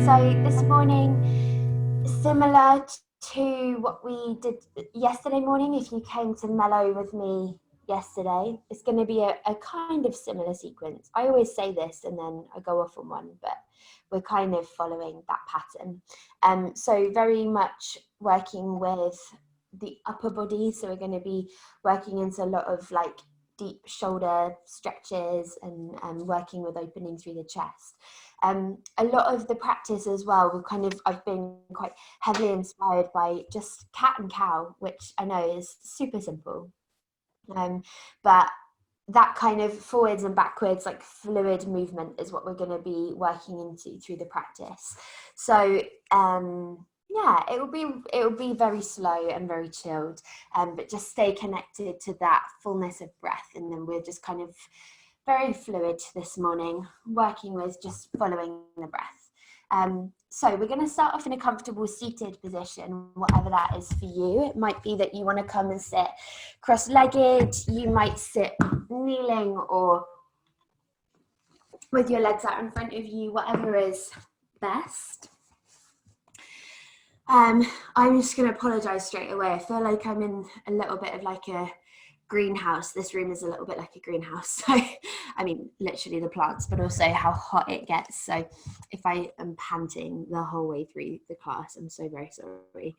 So this morning, similar to what we did yesterday morning, if you came to mellow with me yesterday, it's going to be a kind of similar sequence. I always say this and then I go off on one, but we're kind of following that pattern. So very much working with the upper body. So we're going to be working into a lot of like deep shoulder stretches and working with opening through the chest. A lot of the practice as well, I've been quite heavily inspired by just cat and cow, which I know is super simple. But that kind of forwards and backwards, like fluid movement is what we're going to be working into through the practice. So yeah, it will be very slow and very chilled, but just stay connected to that fullness of breath, and then we're just kind of very fluid this morning, working with just following the breath. So we're going to start off in a comfortable seated position, whatever that is for you. It might be that you want to come and sit cross-legged. You might sit kneeling or with your legs out in front of you, whatever is best. I'm just going to apologize straight away. I feel like I'm in a little bit of like a greenhouse. This room is a little bit like a greenhouse. So, I mean, literally the plants, but also how hot it gets. So if I am panting the whole way through the class, I'm so very sorry.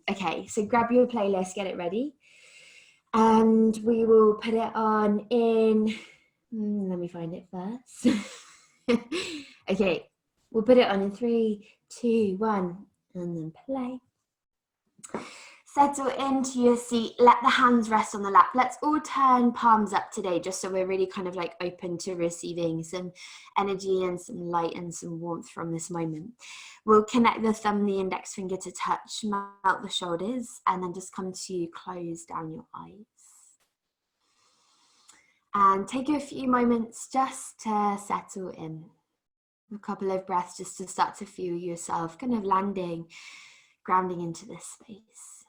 Okay, so grab your playlist, get it ready. And we will put it on in, let me find it first. Okay, we'll put it on in 3, 2, 1, and then play. Settle into your seat, let the hands rest on the lap. Let's all turn palms up today, just so we're really kind of like open to receiving some energy and some light and some warmth from this moment. We'll connect the thumb and the index finger to touch, melt the shoulders, and then just come to close down your eyes. And take a few moments just to settle in. A couple of breaths just to start to feel yourself kind of landing, grounding into this space.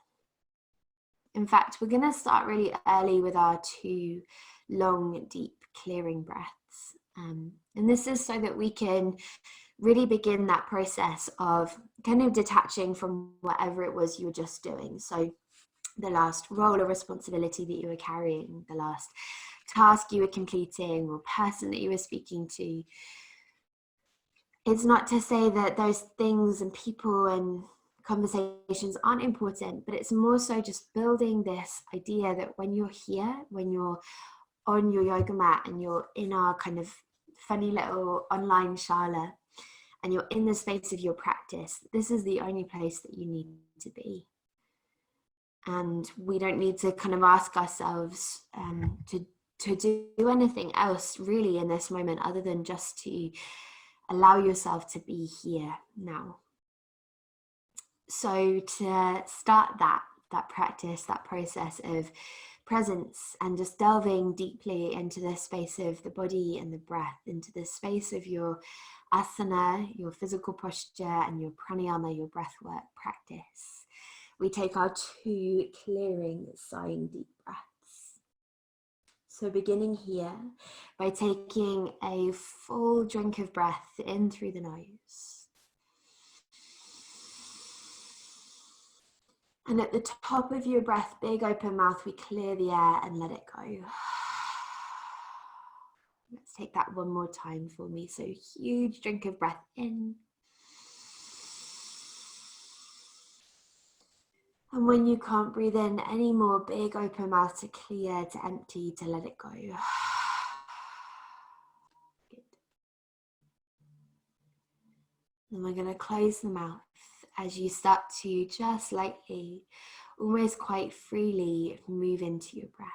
In fact, we're going to start really early with our 2 long, deep clearing breaths. And this is so that we can really begin that process of kind of detaching from whatever it was you were just doing. So the last role or responsibility that you were carrying, the last task you were completing or person that you were speaking to. It's not to say that those things and people and conversations aren't important, but it's more so just building this idea that when you're here, when you're on your yoga mat and you're in our kind of funny little online shala and you're in the space of your practice, this is the only place that you need to be. And we don't need to kind of ask ourselves to do anything else really in this moment other than just to allow yourself to be here now. So to start that practice, that process of presence and just delving deeply into the space of the body and the breath, into the space of your asana, your physical posture, and your pranayama, your breathwork practice, we take our 2 clearing, sighing deep breaths. So beginning here by taking a full drink of breath in through the nose. And at the top of your breath, big open mouth, we clear the air and let it go. Let's take that one more time for me. So huge drink of breath in. And when you can't breathe in anymore, big open mouth to clear, to empty, to let it go. Good. And we're going to close the mouth as you start to just lightly, almost quite freely move into your breath.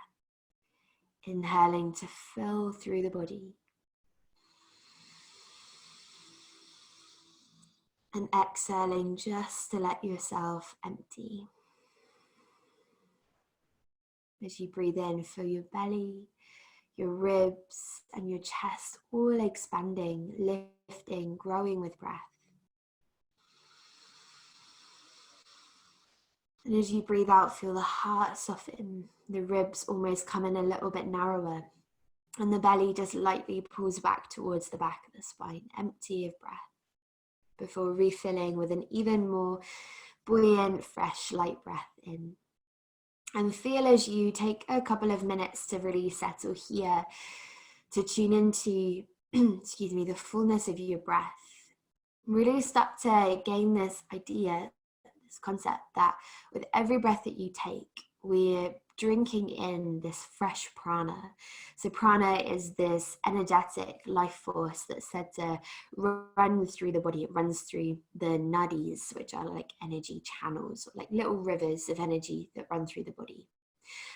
Inhaling to fill through the body. And exhaling just to let yourself empty. As you breathe in, feel your belly, your ribs, and your chest all expanding, lifting, growing with breath. And as you breathe out, feel the heart soften, the ribs almost come in a little bit narrower, and the belly just lightly pulls back towards the back of the spine, empty of breath, before refilling with an even more buoyant, fresh, light breath in. And feel as you take a couple of minutes to really settle here, to tune into, excuse me, the fullness of your breath. Really start to gain this idea, this concept that with every breath that you take, we're drinking in this fresh prana. So prana is this energetic life force that's said to run through the body. It runs through the nadis, which are like energy channels, like little rivers of energy that run through the body.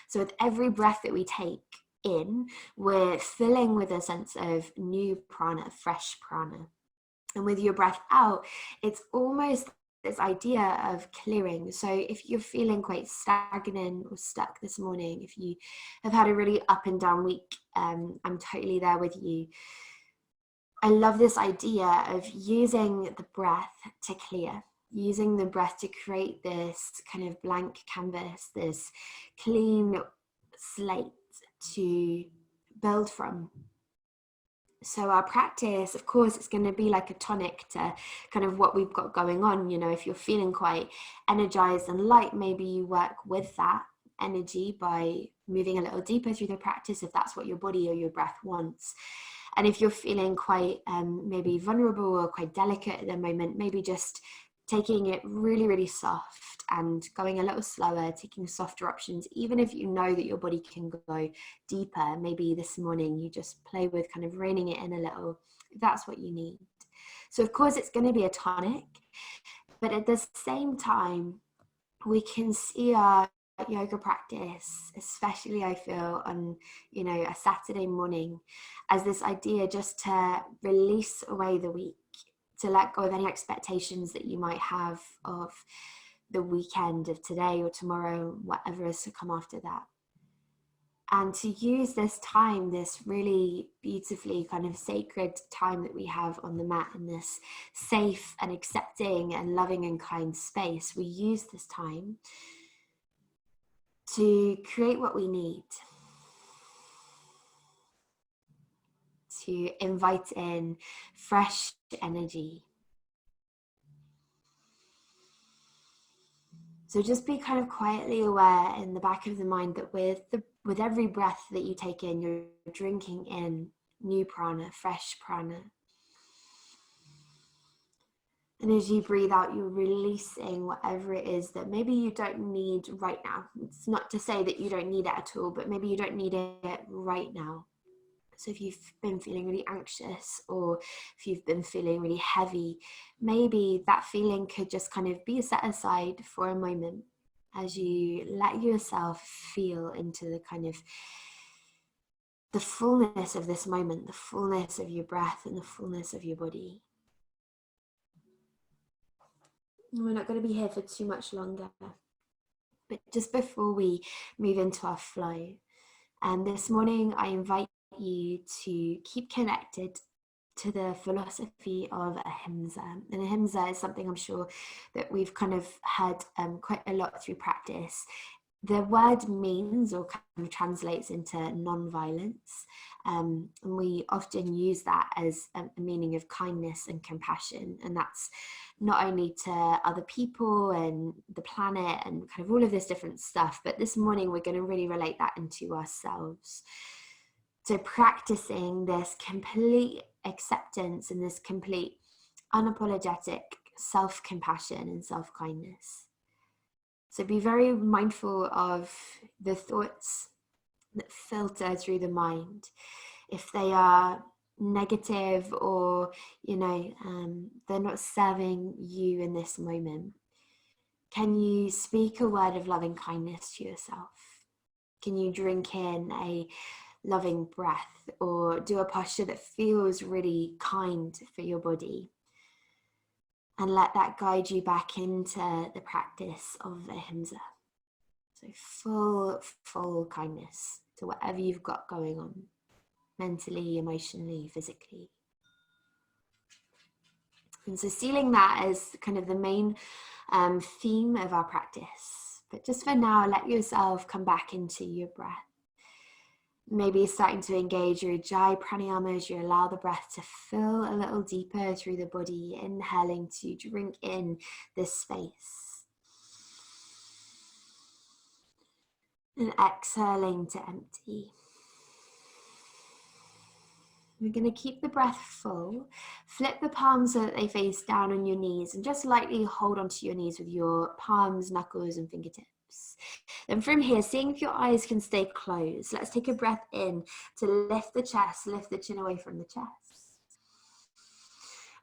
So with every breath that we take in, we're filling with a sense of new prana, fresh prana. And with your breath out, it's almost this idea of clearing. So if you're feeling quite stagnant or stuck this morning, if you have had a really up and down week, I'm totally there with you. I love this idea of using the breath to clear, using the breath to create this kind of blank canvas, this clean slate to build from. So our practice, of course, it's going to be like a tonic to kind of what we've got going on. You know, if you're feeling quite energized and light, maybe you work with that energy by moving a little deeper through the practice, if that's what your body or your breath wants. And if you're feeling quite maybe vulnerable or quite delicate at the moment, maybe just taking it really, really soft and going a little slower, taking softer options, even if you know that your body can go deeper. Maybe this morning you just play with kind of reining it in a little, if that's what you need. So of course it's going to be a tonic, but at the same time, we can see our yoga practice, especially I feel on, you know, a Saturday morning, as this idea just to release away the week, to let go of any expectations that you might have of the weekend, of today or tomorrow, whatever is to come after that. And to use this time, this really beautifully kind of sacred time that we have on the mat, in this safe and accepting and loving and kind space, we use this time to create what we need, to invite in fresh energy. So just be kind of quietly aware in the back of the mind that with every breath that you take in, you're drinking in new prana, fresh prana. And as you breathe out, you're releasing whatever it is that maybe you don't need right now. It's not to say that you don't need it at all, but maybe you don't need it right now. So if you've been feeling really anxious, or if you've been feeling really heavy, maybe that feeling could just kind of be set aside for a moment as you let yourself feel into the kind of the fullness of this moment, the fullness of your breath and the fullness of your body. We're not going to be here for too much longer, but just before we move into our flow, this morning I invite you to keep connected to the philosophy of Ahimsa. And Ahimsa is something I'm sure that we've kind of heard quite a lot through practice. The word means, or kind of translates into non-violence, and we often use that as a meaning of kindness and compassion, and that's not only to other people and the planet and kind of all of this different stuff, but this morning we're going to really relate that into ourselves. So practicing this complete acceptance and this complete unapologetic self-compassion and self-kindness. So be very mindful of the thoughts that filter through the mind. If they are negative or, they're not serving you in this moment, can you speak a word of loving kindness to yourself? Can you drink in a loving breath or do a posture that feels really kind for your body? And let that guide you back into the practice of Ahimsa. So full kindness to whatever you've got going on, mentally, emotionally, physically. And so sealing that as kind of the main theme of our practice. But just for now, let yourself come back into your breath. Maybe starting to engage your Ujjayi pranayama as you allow the breath to fill a little deeper through the body, inhaling to drink in this space. And exhaling to empty. We're going to keep the breath full. Flip the palms so that they face down on your knees and just lightly hold onto your knees with your palms, knuckles, and fingertips. Then from here, seeing if your eyes can stay closed, let's take a breath in to lift the chest, lift the chin away from the chest.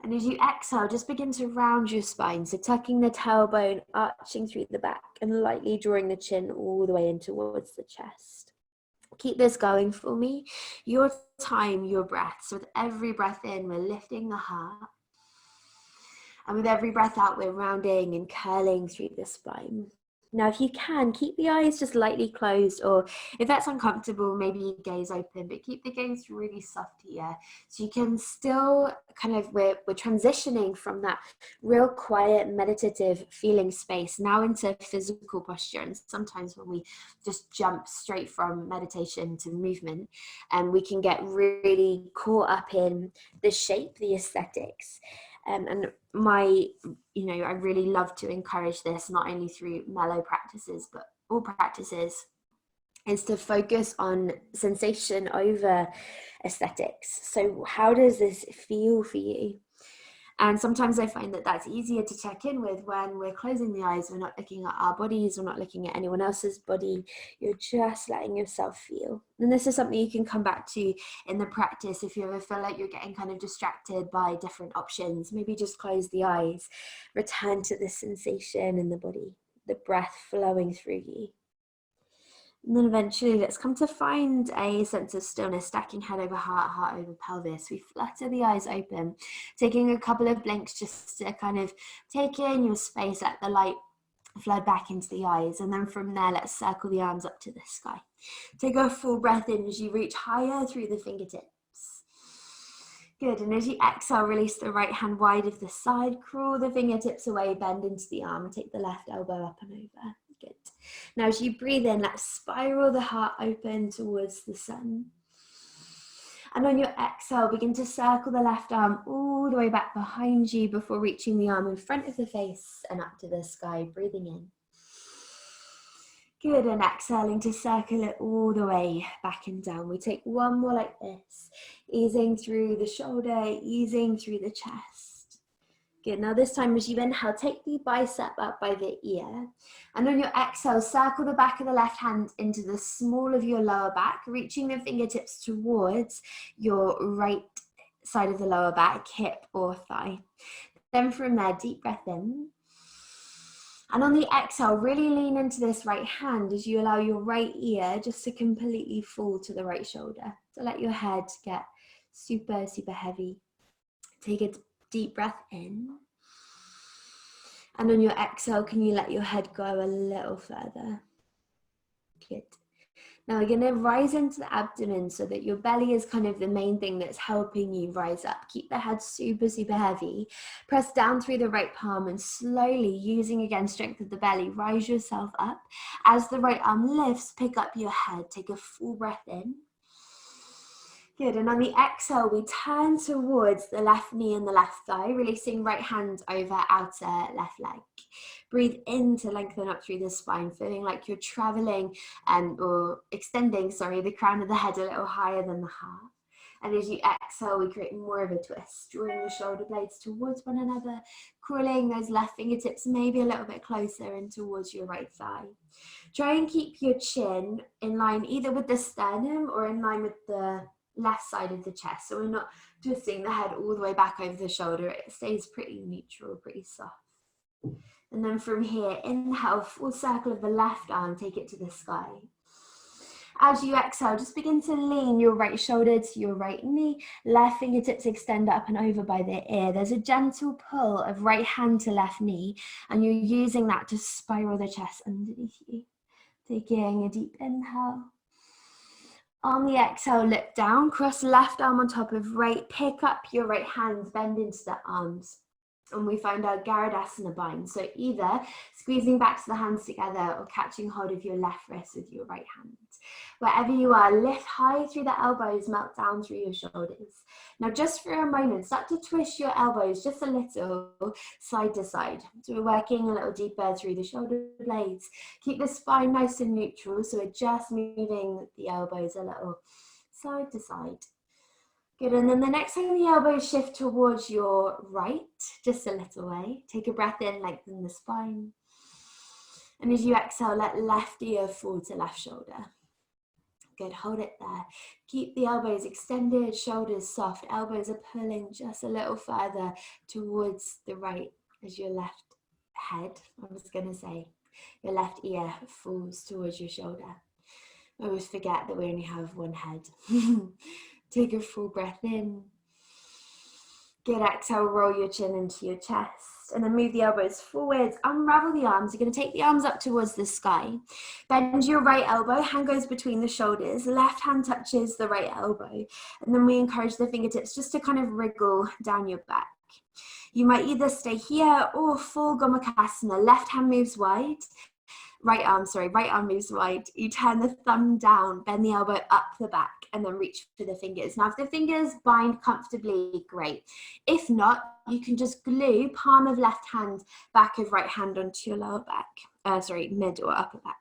And as you exhale, just begin to round your spine. So tucking the tailbone, arching through the back, and lightly drawing the chin all the way in towards the chest. Keep this going for me. Your time, your breath. So with every breath in, we're lifting the heart. And with every breath out, we're rounding and curling through the spine. Now, if you can, keep the eyes just lightly closed, or if that's uncomfortable, maybe gaze open, but keep the gaze really soft here. So you can still kind of, we're transitioning from that real quiet, meditative feeling space now into physical posture. And sometimes when we just jump straight from meditation to movement, and we can get really caught up in the shape, the aesthetics. And I really love to encourage this, not only through mellow practices, but all practices, is to focus on sensation over aesthetics. So how does this feel for you? And sometimes I find that that's easier to check in with when we're closing the eyes. We're not looking at our bodies. We're not looking at anyone else's body. You're just letting yourself feel. And this is something you can come back to in the practice if you ever feel like you're getting kind of distracted by different options. Maybe just close the eyes. Return to the sensation in the body, the breath flowing through you. And then eventually let's come to find a sense of stillness, stacking head over heart, heart over pelvis. We flutter the eyes open, taking a couple of blinks just to kind of take in your space, let the light flow back into the eyes. And then from there, let's circle the arms up to the sky. Take a full breath in as you reach higher through the fingertips. Good, and as you exhale, release the right hand wide of the side, crawl the fingertips away, bend into the arm, take the left elbow up and over. Good. Now as you breathe in, let's spiral the heart open towards the sun. And on your exhale, begin to circle the left arm all the way back behind you before reaching the arm in front of the face and up to the sky, breathing in. Good, and exhaling to circle it all the way back and down. We take one more like this, easing through the shoulder, easing through the chest. Good, now this time as you inhale, take the bicep up by the ear. And on your exhale, circle the back of the left hand into the small of your lower back, reaching the fingertips towards your right side of the lower back, hip or thigh. Then from there, deep breath in. And on the exhale, really lean into this right hand as you allow your right ear just to completely fall to the right shoulder. So let your head get super, super heavy. Take a deep breath in. And on your exhale, can you let your head go a little further? Good. Now we're going to rise into the abdomen so that your belly is kind of the main thing that's helping you rise up. Keep the head super, super heavy. Press down through the right palm and slowly, using again strength of the belly, rise yourself up. As the right arm lifts, pick up your head. Take a full breath in. Good, and on the exhale, we turn towards the left knee and the left thigh, releasing right hand over outer left leg. Breathe in to lengthen up through the spine, feeling like you're traveling or extending, the crown of the head a little higher than the heart. And as you exhale, we create more of a twist, drawing the shoulder blades towards one another, crawling those left fingertips maybe a little bit closer and towards your right thigh. Try and keep your chin in line either with the sternum or in line with the left side of the chest, so we're not twisting the head all the way back over the shoulder. It stays pretty neutral, pretty soft. And then from here, inhale, full circle of the left arm, take it to the sky. As you exhale, just begin to lean your right shoulder to your right knee, left fingertips extend up and over by the ear. There's a gentle pull of right hand to left knee, and you're using that to spiral the chest underneath you. Taking a deep inhale. On the exhale, look down, cross left arm on top of right, pick up your right hands, bend into the arms. And we find our Garudasana bind. So either squeezing back to the hands together or catching hold of your left wrist with your right hand. Wherever you are, lift high through the elbows, melt down through your shoulders. Now, just for a moment, start to twist your elbows just a little side to side. So we're working a little deeper through the shoulder blades. Keep the spine nice and neutral, so we're just moving the elbows a little side to side. Good, and then the next time the elbows shift towards your right, just a little way. Take a breath in, lengthen the spine. And as you exhale, let left ear fall to left shoulder. Good, hold it there. Keep the elbows extended, shoulders soft. Elbows are pulling just a little further towards the right as your left head, I was going to say, your left ear falls towards your shoulder. I always forget that we only have one head. Take a full breath in. Good, exhale, roll your chin into your chest and then move the elbows forwards, unravel the arms. You're going to take the arms up towards the sky. Bend your right elbow, hand goes between the shoulders, left hand touches the right elbow. And then we encourage the fingertips just to kind of wriggle down your back. You might either stay here or full Gomukhasana. Left hand moves wide. Right arm moves wide. You turn the thumb down, bend the elbow up the back, and then reach for the fingers. Now, if the fingers bind comfortably, great. If not, you can just glue palm of left hand, back of right hand onto your lower back. Mid or upper back.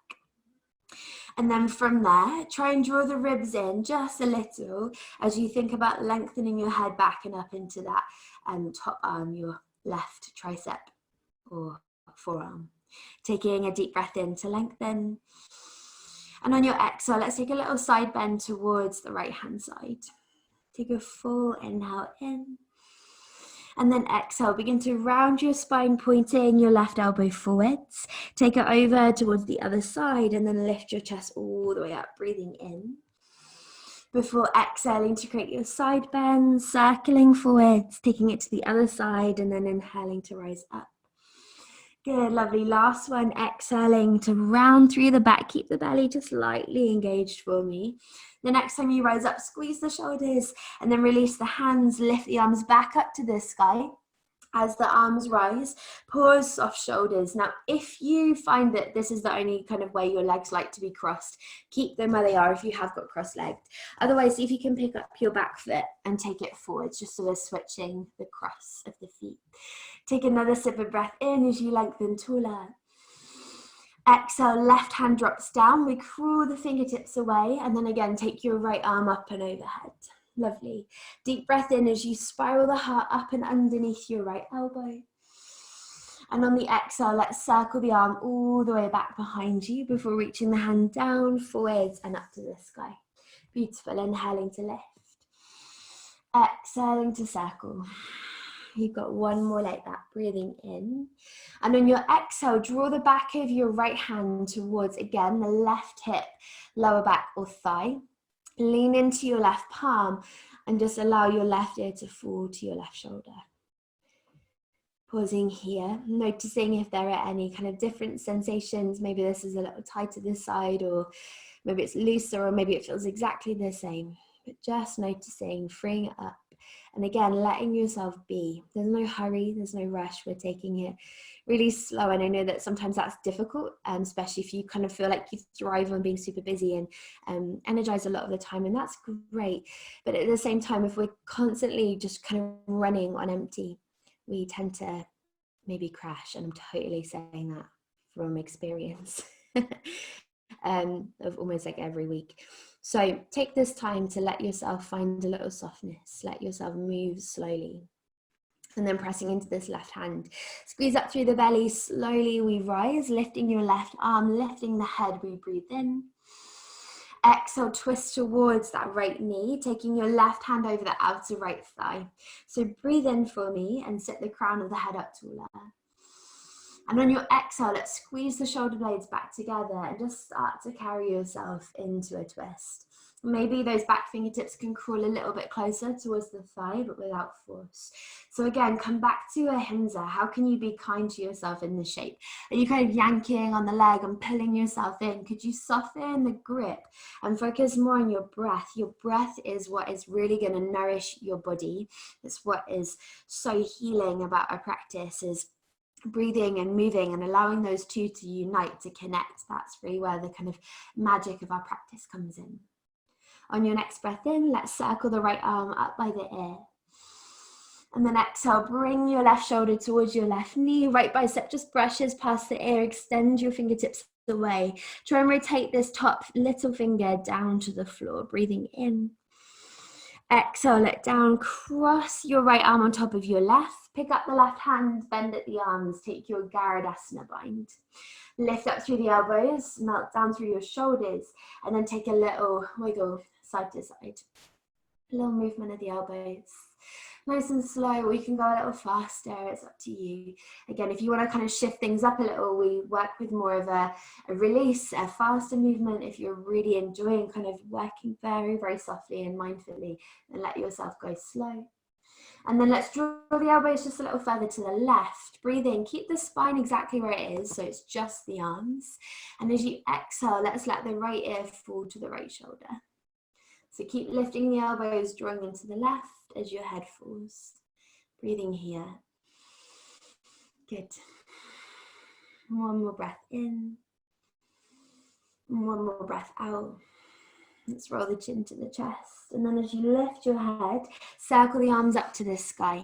And then from there, try and draw the ribs in just a little as you think about lengthening your head back and up into that top arm, your left tricep or forearm. Taking a deep breath in to lengthen. And on your exhale, let's take a little side bend towards the right hand side. Take a full inhale in. And then exhale, begin to round your spine, pointing your left elbow forwards. Take it over towards the other side and then lift your chest all the way up, breathing in. Before exhaling to create your side bend, circling forwards, taking it to the other side and then inhaling to rise up. Good, lovely. Last one, exhaling to round through the back. Keep the belly just lightly engaged for me. The next time you rise up, squeeze the shoulders and then release the hands, lift the arms back up to the sky. As the arms rise, pause, soft shoulders. Now, if you find that this is the only kind of way your legs like to be crossed, keep them where they are if you have got cross-legged. Otherwise, see if you can pick up your back foot and take it forwards, just so we're switching the cross of the feet. Take another sip of breath in as you lengthen taller. Exhale, left hand drops down. We crawl the fingertips away and then again, take your right arm up and overhead. Lovely. Deep breath in as you spiral the heart up and underneath your right elbow. And on the exhale, let's circle the arm all the way back behind you before reaching the hand down, forwards and up to the sky. Beautiful. Inhaling to lift. Exhaling to circle. You've got one more like that, breathing in. And on your exhale, draw the back of your right hand towards, again, the left hip, lower back or thigh. Lean into your left palm and just allow your left ear to fall to your left shoulder. Pausing here, noticing if there are any kind of different sensations. Maybe this is a little tighter this side, or maybe it's looser, or maybe it feels exactly the same. But just noticing, freeing it up. And again, letting yourself be. There's no hurry, there's no rush. We're taking it really slow. And I know that sometimes that's difficult, especially if you kind of feel like you thrive on being super busy and energized a lot of the time. And that's great. But at the same time, if we're constantly just kind of running on empty, we tend to maybe crash. And I'm totally saying that from experience of almost like every week. So take this time to let yourself find a little softness, let yourself move slowly. And then pressing into this left hand. Squeeze up through the belly, slowly we rise, lifting your left arm, lifting the head, we breathe in. Exhale, twist towards that right knee, taking your left hand over the outer right thigh. So breathe in for me and sit the crown of the head up taller. And on your exhale, let's squeeze the shoulder blades back together and just start to carry yourself into a twist. Maybe those back fingertips can crawl a little bit closer towards the thigh, but without force. So again, come back to Ahimsa. How can you be kind to yourself in this shape? Are you kind of yanking on the leg and pulling yourself in? Could you soften the grip and focus more on your breath? Your breath is what is really going to nourish your body. It's what is so healing about our practice, is breathing and moving and allowing those two to unite, to connect. That's really where the kind of magic of our practice comes in. On your next breath in, let's circle the right arm up by the ear. And then exhale, bring your left shoulder towards your left knee, right bicep just brushes past the ear, extend your fingertips away. Try and rotate this top little finger down to the floor, breathing in. Exhale it down, cross your right arm on top of your left, pick up the left hand, bend at the arms, take your Garudasana bind. Lift up through the elbows, melt down through your shoulders, and then take a little wiggle side to side. A little movement of the elbows. Nice and slow, or you can go a little faster, it's up to you. Again, if you want to kind of shift things up a little, we work with more of a release, a faster movement. If you're really enjoying kind of working very, very softly and mindfully, then let yourself go slow. And then let's draw the elbows just a little further to the left. Breathe in, keep the spine exactly where it is, so it's just the arms. And as you exhale, let's let the right ear fall to the right shoulder. So keep lifting the elbows, drawing into the left as your head falls. Breathing here. Good. One more breath in. One more breath out. Let's roll the chin to the chest. And then as you lift your head, circle the arms up to the sky.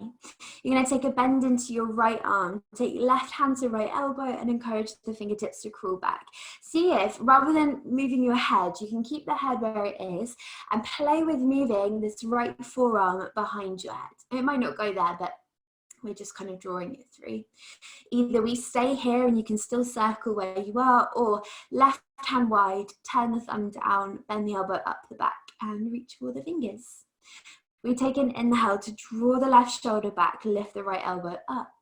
You're going to take a bend into your right arm. Take your left hand to right elbow and encourage the fingertips to crawl back. See if, rather than moving your head, you can keep the head where it is and play with moving this right forearm behind your head. It might not go there, but we're just kind of drawing it through. Either we stay here and you can still circle where you are, or left hand wide, turn the thumb down, bend the elbow up the back and reach for the fingers. We take an inhale to draw the left shoulder back, lift the right elbow up.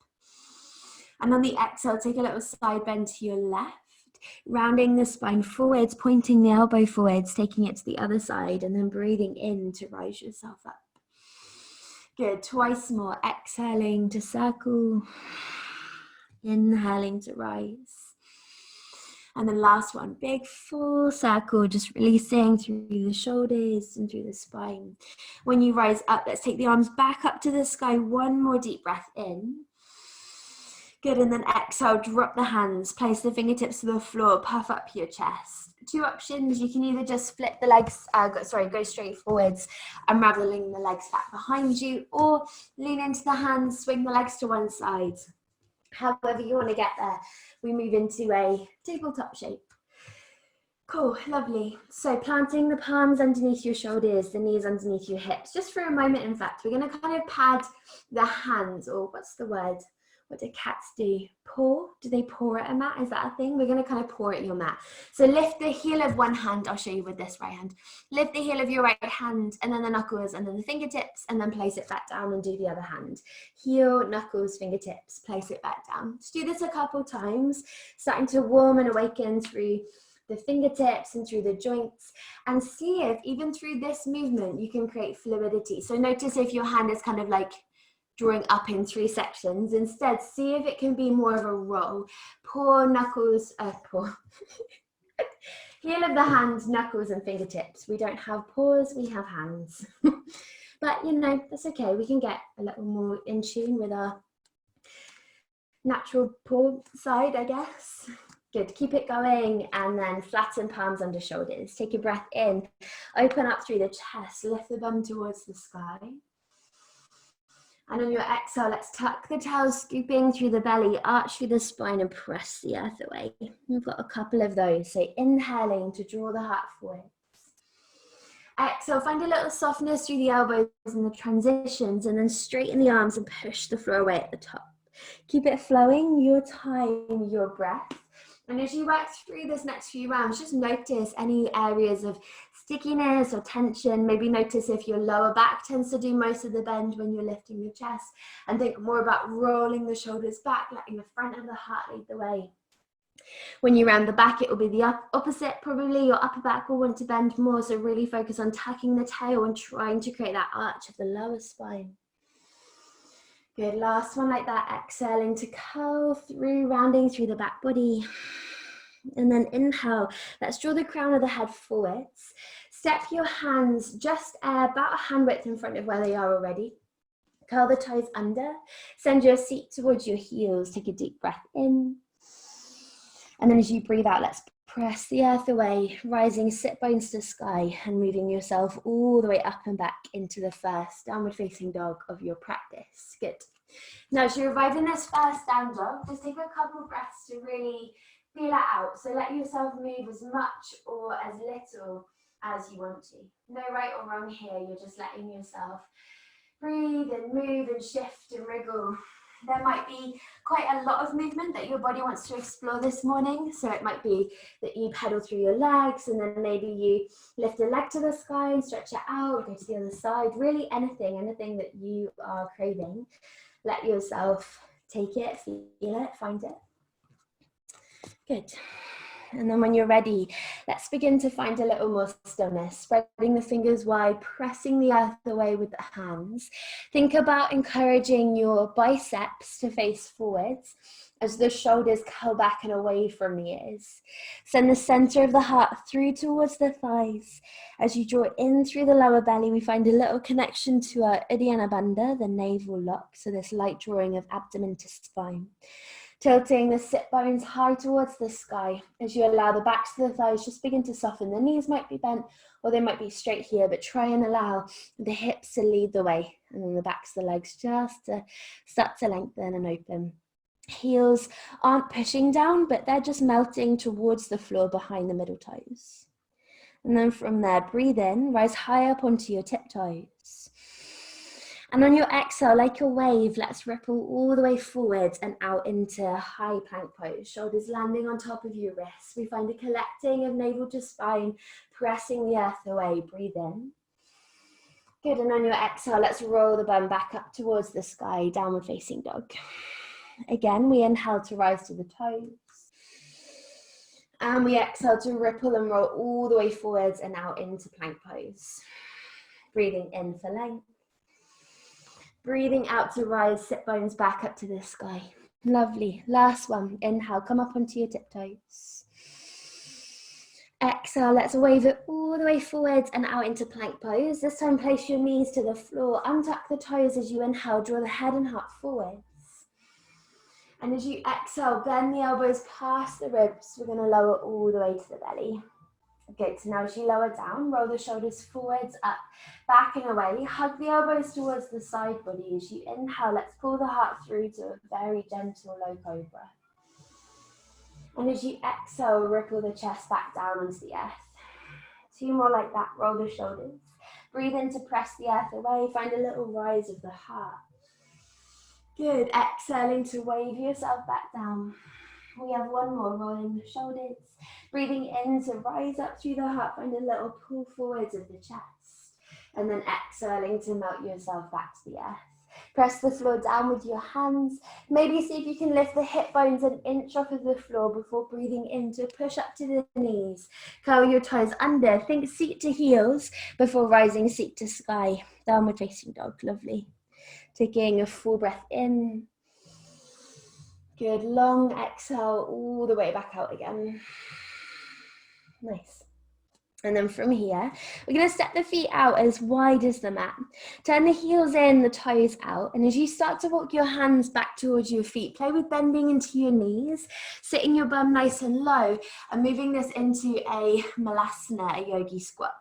And on the exhale, take a little side bend to your left, rounding the spine forwards, pointing the elbow forwards, taking it to the other side, and then breathing in to rise yourself up. Good, twice more, exhaling to circle, inhaling to rise. And then last one, big full circle, just releasing through the shoulders and through the spine. When you rise up, let's take the arms back up to the sky. One more deep breath in. Good, and then exhale, drop the hands, place the fingertips to the floor, puff up your chest. Two options, you can either just split the legs, go straight forwards, unraveling the legs back behind you, or lean into the hands, swing the legs to one side. However you want to get there, we move into a tabletop shape. Cool, lovely. So planting the palms underneath your shoulders, the knees underneath your hips, just for a moment. In fact, we're going to kind of pad the hands, or what's the word? What do cats do? Paw? Do they paw at a mat? Is that a thing? We're going to kind of paw at your mat. So lift the heel of one hand. I'll show you with this right hand. Lift the heel of your right hand, and then the knuckles, and then the fingertips, and then place it back down and do the other hand. Heel, knuckles, fingertips, place it back down. Just do this a couple times, starting to warm and awaken through the fingertips and through the joints, and see if even through this movement you can create fluidity. So notice if your hand is kind of like drawing up in three sections. Instead, see if it can be more of a roll. Paw, knuckles, heel of the hand, knuckles and fingertips. We don't have paws, we have hands. But you know, that's okay. We can get a little more in tune with our natural paw side, I guess. Good, keep it going, and then flatten palms under shoulders. Take a breath in, open up through the chest, lift the bum towards the sky. And on your exhale, let's tuck the toes, scooping through the belly, arch through the spine and press the earth away. We've got a couple of those. So inhaling to draw the heart forwards. Exhale, find a little softness through the elbows and the transitions, and then straighten the arms and push the floor away at the top. Keep it flowing, your time, your breath. And as you work through this next few rounds, just notice any areas of stickiness or tension. Maybe notice if your lower back tends to do most of the bend when you're lifting the chest, and think more about rolling the shoulders back, letting the front of the heart lead the way. When you round the back, it will be the opposite. Probably your upper back will want to bend more, so really focus on tucking the tail and trying to create that arch of the lower spine. Good, last one like that, exhaling to curl through, rounding through the back body. And then inhale, let's draw the crown of the head forwards. Step your hands just about a hand width in front of where they are already. Curl the toes under, send your seat towards your heels, take a deep breath in. And then as you breathe out, let's press the earth away, rising sit bones to sky and moving yourself all the way up and back into the first downward facing dog of your practice. Good. Now, as you arrive in this first down dog, just take a couple breaths to really feel it out. So let yourself move as much or as little as you want to. No right or wrong here, you're just letting yourself breathe and move and shift and wriggle. There might be quite a lot of movement that your body wants to explore this morning. So it might be that you pedal through your legs and then maybe you lift a leg to the sky and stretch it out, go to the other side. Really anything that you are craving. Let yourself take it, feel it, find it. Good. And then when you're ready, let's begin to find a little more stillness, spreading the fingers wide, pressing the earth away with the hands. Think about encouraging your biceps to face forwards as the shoulders curl back and away from the ears. Send the center of the heart through towards the thighs. As you draw in through the lower belly, we find a little connection to our Uddiyana Bandha, the navel lock, so this light drawing of abdomen to spine. Tilting the sit bones high towards the sky. As you allow the backs of the thighs just begin to soften. The knees might be bent or they might be straight here, but try and allow the hips to lead the way. And then the backs of the legs just to start to lengthen and open. Heels aren't pushing down, but they're just melting towards the floor behind the middle toes. And then from there, breathe in, rise high up onto your tiptoes. And on your exhale, like a wave, let's ripple all the way forwards and out into high plank pose. Shoulders landing on top of your wrists. We find a collecting of navel to spine, pressing the earth away. Breathe in. Good, and on your exhale, let's roll the bum back up towards the sky, downward facing dog. Again, we inhale to rise to the toes. And we exhale to ripple and roll all the way forwards and out into plank pose. Breathing in for length. Breathing out to rise, sit bones back up to the sky. Lovely. Last one. Inhale, come up onto your tiptoes. Exhale, let's wave it all the way forwards and out into plank pose. This time, place your knees to the floor. Untuck the toes as you inhale. Draw the head and heart forwards. And as you exhale, bend the elbows past the ribs. We're going to lower all the way to the belly. Good, so now as you lower down, roll the shoulders forwards, up, back and away. Hug the elbows towards the side body. As you inhale, let's pull the heart through to a very gentle low cobra. And as you exhale, ripple the chest back down onto the earth. Two more like that, roll the shoulders. Breathe in to press the earth away, find a little rise of the heart. Good, exhaling to wave yourself back down. We have one more, rolling the shoulders. Breathing in to rise up through the heart, find a little pull forwards of the chest. And then exhaling to melt yourself back to the earth. Press the floor down with your hands. Maybe see if you can lift the hip bones an inch off of the floor before breathing in to push up to the knees. Curl your toes under. Think seat to heels before rising seat to sky. Downward facing dog, lovely. Taking a full breath in. Good, long exhale all the way back out again. Nice. And then from here, we're going to step the feet out as wide as the mat. Turn the heels in, the toes out. And as you start to walk your hands back towards your feet, play with bending into your knees, sitting your bum nice and low, and moving this into a malasana, a yogi squat.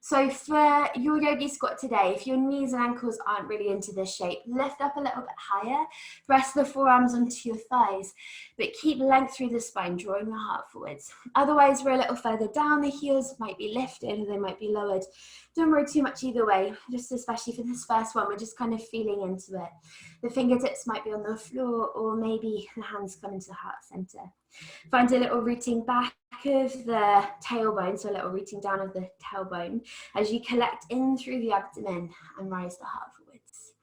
So for your yogi squat today, if your knees and ankles aren't really into this shape, lift up a little bit higher, press the forearms onto your thighs, but keep length through the spine, drawing the heart forwards. Otherwise, we're a little further down, the heels might be lifted or they might be lowered. Don't worry too much either way, just especially for this first one, we're just kind of feeling into it. The fingertips might be on the floor or maybe the hands come into the heart center. Find a little rooting back of the tailbone, so a little rooting down of the tailbone as you collect in through the abdomen and rise the heart forwards.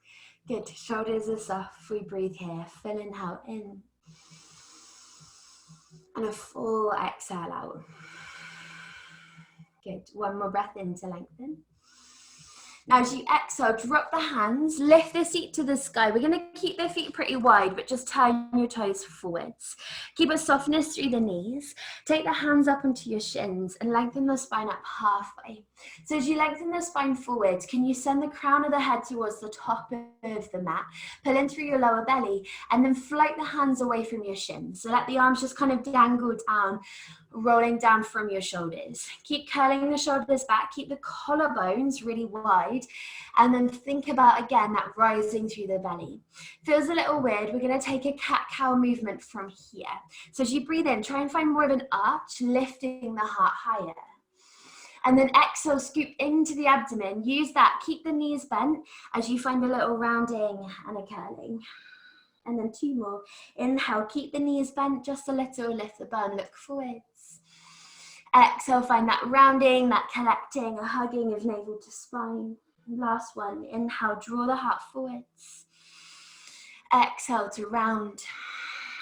Good, shoulders are soft, we breathe here, full inhale in and a full exhale out. Good, one more breath in to lengthen. Now as you exhale, drop the hands, lift the seat to the sky. We're going to keep the feet pretty wide, but just turn your toes forwards. Keep a softness through the knees. Take the hands up onto your shins and lengthen the spine up halfway. So as you lengthen the spine forwards, can you send the crown of the head towards the top of the mat, pull in through your lower belly, and then float the hands away from your shins. So let the arms just kind of dangle down, rolling down from your shoulders. Keep curling the shoulders back, keep the collarbones really wide, and then think about, again, that rising through the belly. Feels a little weird. We're going to take a cat-cow movement from here. So as you breathe in, try and find more of an arch, lifting the heart higher. And then exhale, scoop into the abdomen. Use that. Keep the knees bent as you find a little rounding and a curling. And then 2 more. Inhale, keep the knees bent just a little, lift the bum, look forwards. Exhale, find that rounding, that collecting, a hugging of navel to spine. Last one. Inhale, draw the heart forwards. Exhale to round.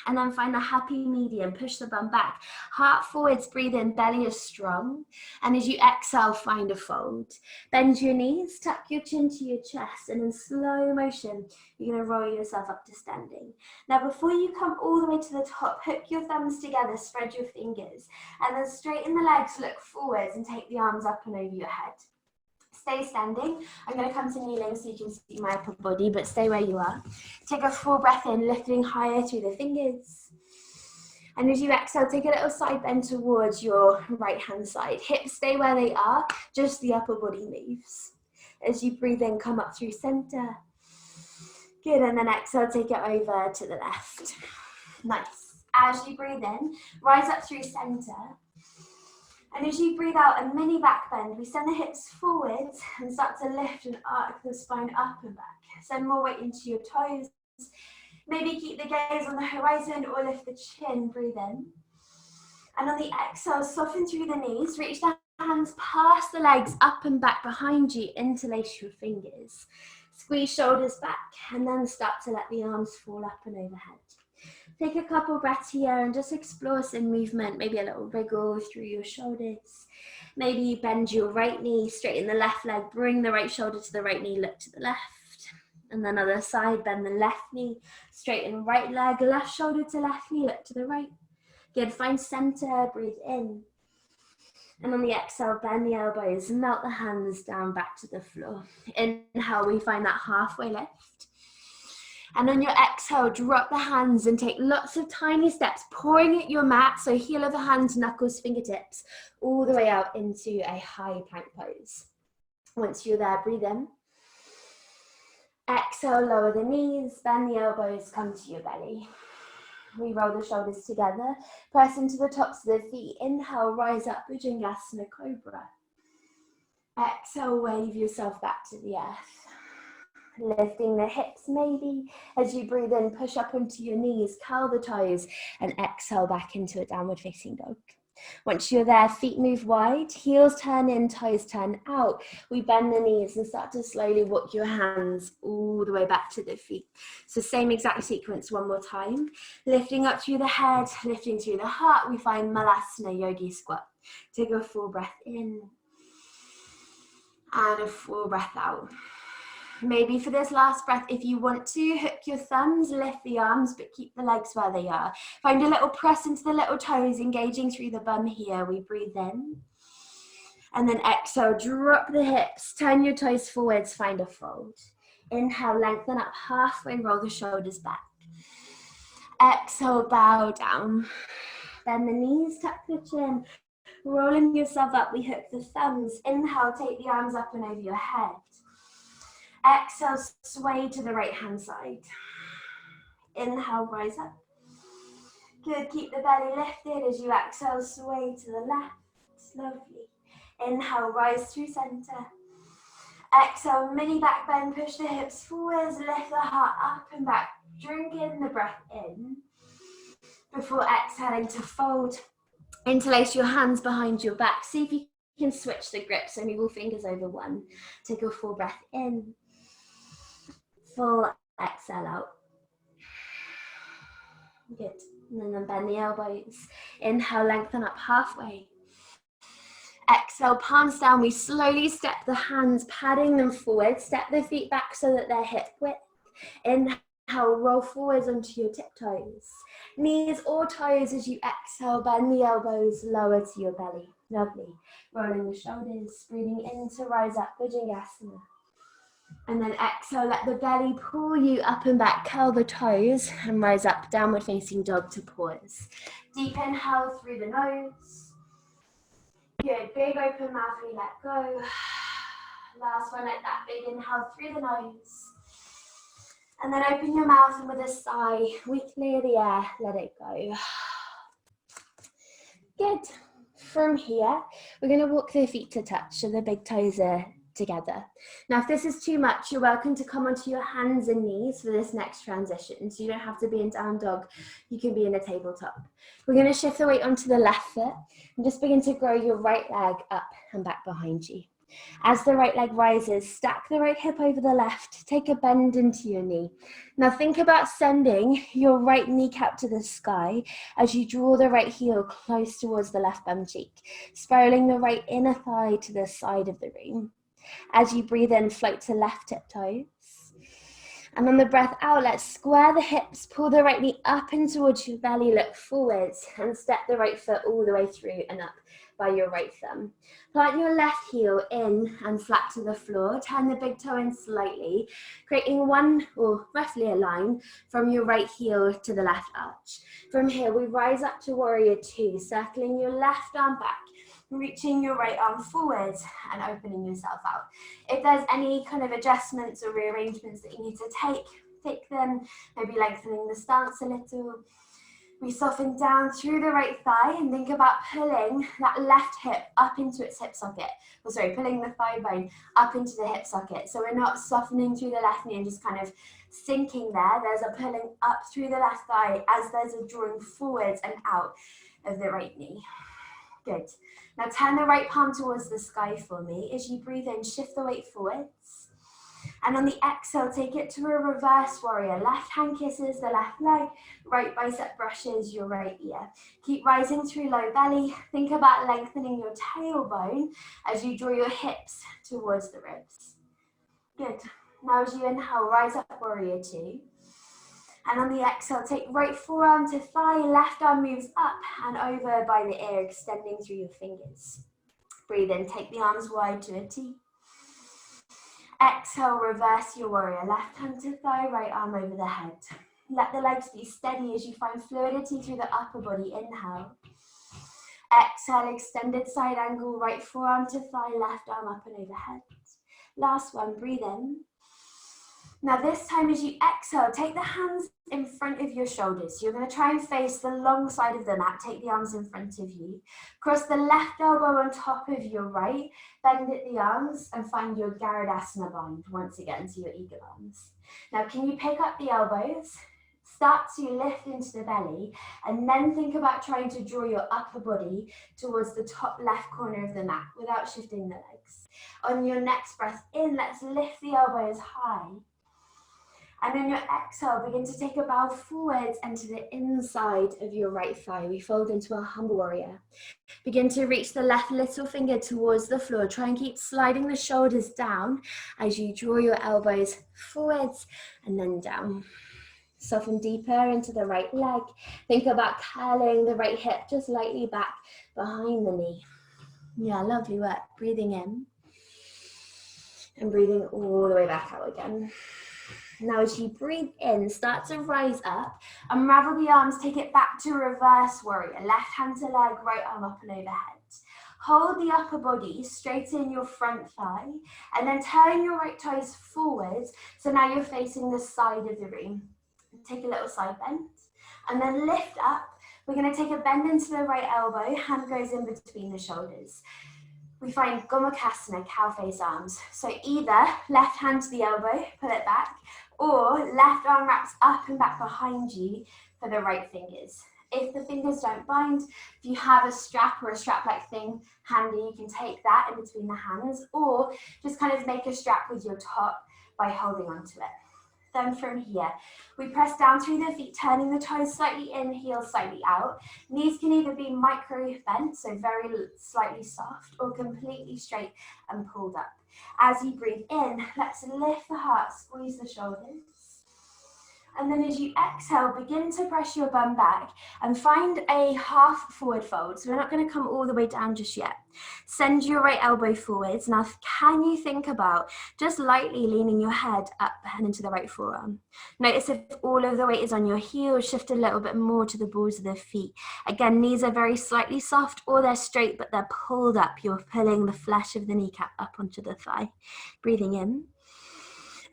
And then find the happy medium, push the bum back. Heart forwards, breathe in, belly is strong. And as you exhale, find a fold. Bend your knees, tuck your chin to your chest, and in slow motion, you're gonna roll yourself up to standing. Now, before you come all the way to the top, hook your thumbs together, spread your fingers, and then straighten the legs, look forwards, and take the arms up and over your head. Stay standing. I'm going to come to kneeling so you can see my upper body, but stay where you are. Take a full breath in, lifting higher through the fingers. And as you exhale, take a little side bend towards your right hand side. Hips stay where they are, just the upper body moves. As you breathe in, come up through center. Good, and then exhale, take it over to the left. Nice. As you breathe in, rise up through center. And as you breathe out, a mini back bend, we send the hips forward and start to lift and arc the spine up and back. Send more weight into your toes. Maybe keep the gaze on the horizon or lift the chin, breathe in. And on the exhale, soften through the knees, reach the hands past the legs, up and back behind you, interlace your fingers. Squeeze shoulders back and then start to let the arms fall up and overhead. Take a couple breaths here and just explore some movement, maybe a little wriggle through your shoulders. Maybe bend your right knee, straighten the left leg, bring the right shoulder to the right knee, look to the left. And then other side, bend the left knee, straighten right leg, left shoulder to left knee, look to the right. Good, find center, breathe in. And on the exhale, bend the elbows, melt the hands down back to the floor. Inhale, we find that halfway lift. And on your exhale, drop the hands and take lots of tiny steps, pouring at your mat, so heel of the hands, knuckles, fingertips, all the way out into a high plank pose. Once you're there, breathe in. Exhale, lower the knees, bend the elbows, come to your belly. We roll the shoulders together, press into the tops of the feet. Inhale, rise up, Bhujangasana Cobra. Exhale, wave yourself back to the earth. Lifting the hips maybe. As you breathe in, push up onto your knees, curl the toes, and exhale back into a downward facing dog. Once you're there, feet move wide, heels turn in, toes turn out. We bend the knees and start to slowly walk your hands all the way back to the feet. So same exact sequence one more time. Lifting up through the head, lifting through the heart, we find Malasana Yogi Squat. Take a full breath in and a full breath out. Maybe for this last breath, if you want to, hook your thumbs, lift the arms, but keep the legs where they are. Find a little press into the little toes, engaging through the bum here. We breathe in. And then exhale, drop the hips, turn your toes forwards, find a fold. Inhale, lengthen up halfway, roll the shoulders back. Exhale, bow down. Bend the knees, tuck the chin. Rolling yourself up, we hook the thumbs. Inhale, take the arms up and over your head. Exhale, sway to the right hand side. Inhale, rise up. Good, keep the belly lifted as you exhale, sway to the left, slowly. Inhale, rise through center. Exhale, mini back bend, push the hips forwards, lift the heart up and back. Drink in the breath in. Before exhaling to fold, interlace your hands behind your back. See if you can switch the grip, so move all fingers over one. Take a full breath in. Full exhale out. Good. And then bend the elbows. Inhale, lengthen up halfway. Exhale, palms down. We slowly step the hands, padding them forward. Step the feet back so that they're hip width. Inhale, roll forwards onto your tiptoes. Knees or toes as you exhale, bend the elbows lower to your belly. Lovely. Rolling the shoulders, breathing in to rise up, Bhujangasana. And then exhale, let the belly pull you up and back, curl the toes and rise up, downward facing dog to pause. Deep inhale through the nose. Good, big open mouth, we let go. Last one, like that, big inhale through the nose. And then open your mouth and with a sigh, we clear the air, let it go. Good. From here, we're going to walk the feet to touch so the big toes are together. Now, if this is too much, you're welcome to come onto your hands and knees for this next transition. So you don't have to be in down dog. You can be in a tabletop. We're going to shift the weight onto the left foot and just begin to grow your right leg up and back behind you. As the right leg rises, stack the right hip over the left, take a bend into your knee. Now think about sending your right kneecap to the sky as you draw the right heel close towards the left bum cheek, spiraling the right inner thigh to the side of the room. As you breathe in, float to left tiptoes. And on the breath out, let's square the hips, pull the right knee up and towards your belly, look forwards, and step the right foot all the way through and up by your right thumb. Plant your left heel in and flat to the floor. Turn the big toe in slightly, creating one or roughly a line from your right heel to the left arch. From here, we rise up to warrior two, circling your left arm back, reaching your right arm forwards and opening yourself out. If there's any kind of adjustments or rearrangements that you need to take them, maybe lengthening the stance a little. We soften down through the right thigh and think about pulling that left hip up into its hip socket. Or sorry, pulling the thigh bone up into the hip socket. So we're not softening through the left knee and just kind of sinking there. There's a pulling up through the left thigh as there's a drawing forwards and out of the right knee. Good. Now turn the right palm towards the sky for me. As you breathe in, shift the weight forwards. And on the exhale, take it to a reverse warrior. Left hand kisses the left leg, right bicep brushes your right ear. Keep rising through low belly. Think about lengthening your tailbone as you draw your hips towards the ribs. Good. Now as you inhale, rise up warrior two. And on the exhale, take right forearm to thigh, left arm moves up and over by the ear, extending through your fingers. Breathe in, take the arms wide to a T. Exhale, reverse your warrior. Left hand to thigh, right arm over the head. Let the legs be steady as you find fluidity through the upper body. Inhale. Exhale, extended side angle, right forearm to thigh, left arm up and overhead. Last one, breathe in. Now this time as you exhale, take the hands in front of your shoulders. You're going to try and face the long side of the mat. Take the arms in front of you. Cross the left elbow on top of your right. Bend at the arms and find your Garudasana bind once again to your eagle arms. Now can you pick up the elbows? Start to lift into the belly and then think about trying to draw your upper body towards the top left corner of the mat without shifting the legs. On your next breath in, let's lift the elbows high. And on your exhale, begin to take a bow forwards and to the inside of your right thigh. We fold into a humble warrior. Begin to reach the left little finger towards the floor. Try and keep sliding the shoulders down as you draw your elbows forwards and then down. Soften deeper into the right leg. Think about curling the right hip just lightly back behind the knee. Yeah, lovely work. Breathing in and breathing all the way back out again. Now as you breathe in, start to rise up, unravel the arms, take it back to reverse warrior. Left hand to leg, right arm up and overhead. Hold the upper body, straighten your front thigh, and then turn your right toes forwards. So now you're facing the side of the room. Take a little side bend, and then lift up. We're going to take a bend into the right elbow, hand goes in between the shoulders. We find Gomukhasana, cow face arms. So either left hand to the elbow, pull it back, or left arm wraps up and back behind you for the right fingers. If the fingers don't bind, if you have a strap or a strap-like thing handy, you can take that in between the hands, or just kind of make a strap with your top by holding onto it. Then from here, we press down through the feet, turning the toes slightly in, heels slightly out. Knees can either be micro bent, so very slightly soft, or completely straight and pulled up. As you breathe in, let's lift the heart, squeeze the shoulders. And then as you exhale, begin to press your bum back and find a half forward fold. So we're not going to come all the way down just yet. Send your right elbow forwards. Now, can you think about just lightly leaning your head up and into the right forearm? Notice if all of the weight is on your heels, shift a little bit more to the balls of the feet. Again, knees are very slightly soft or they're straight, but they're pulled up. You're pulling the flesh of the kneecap up onto the thigh. Breathing in.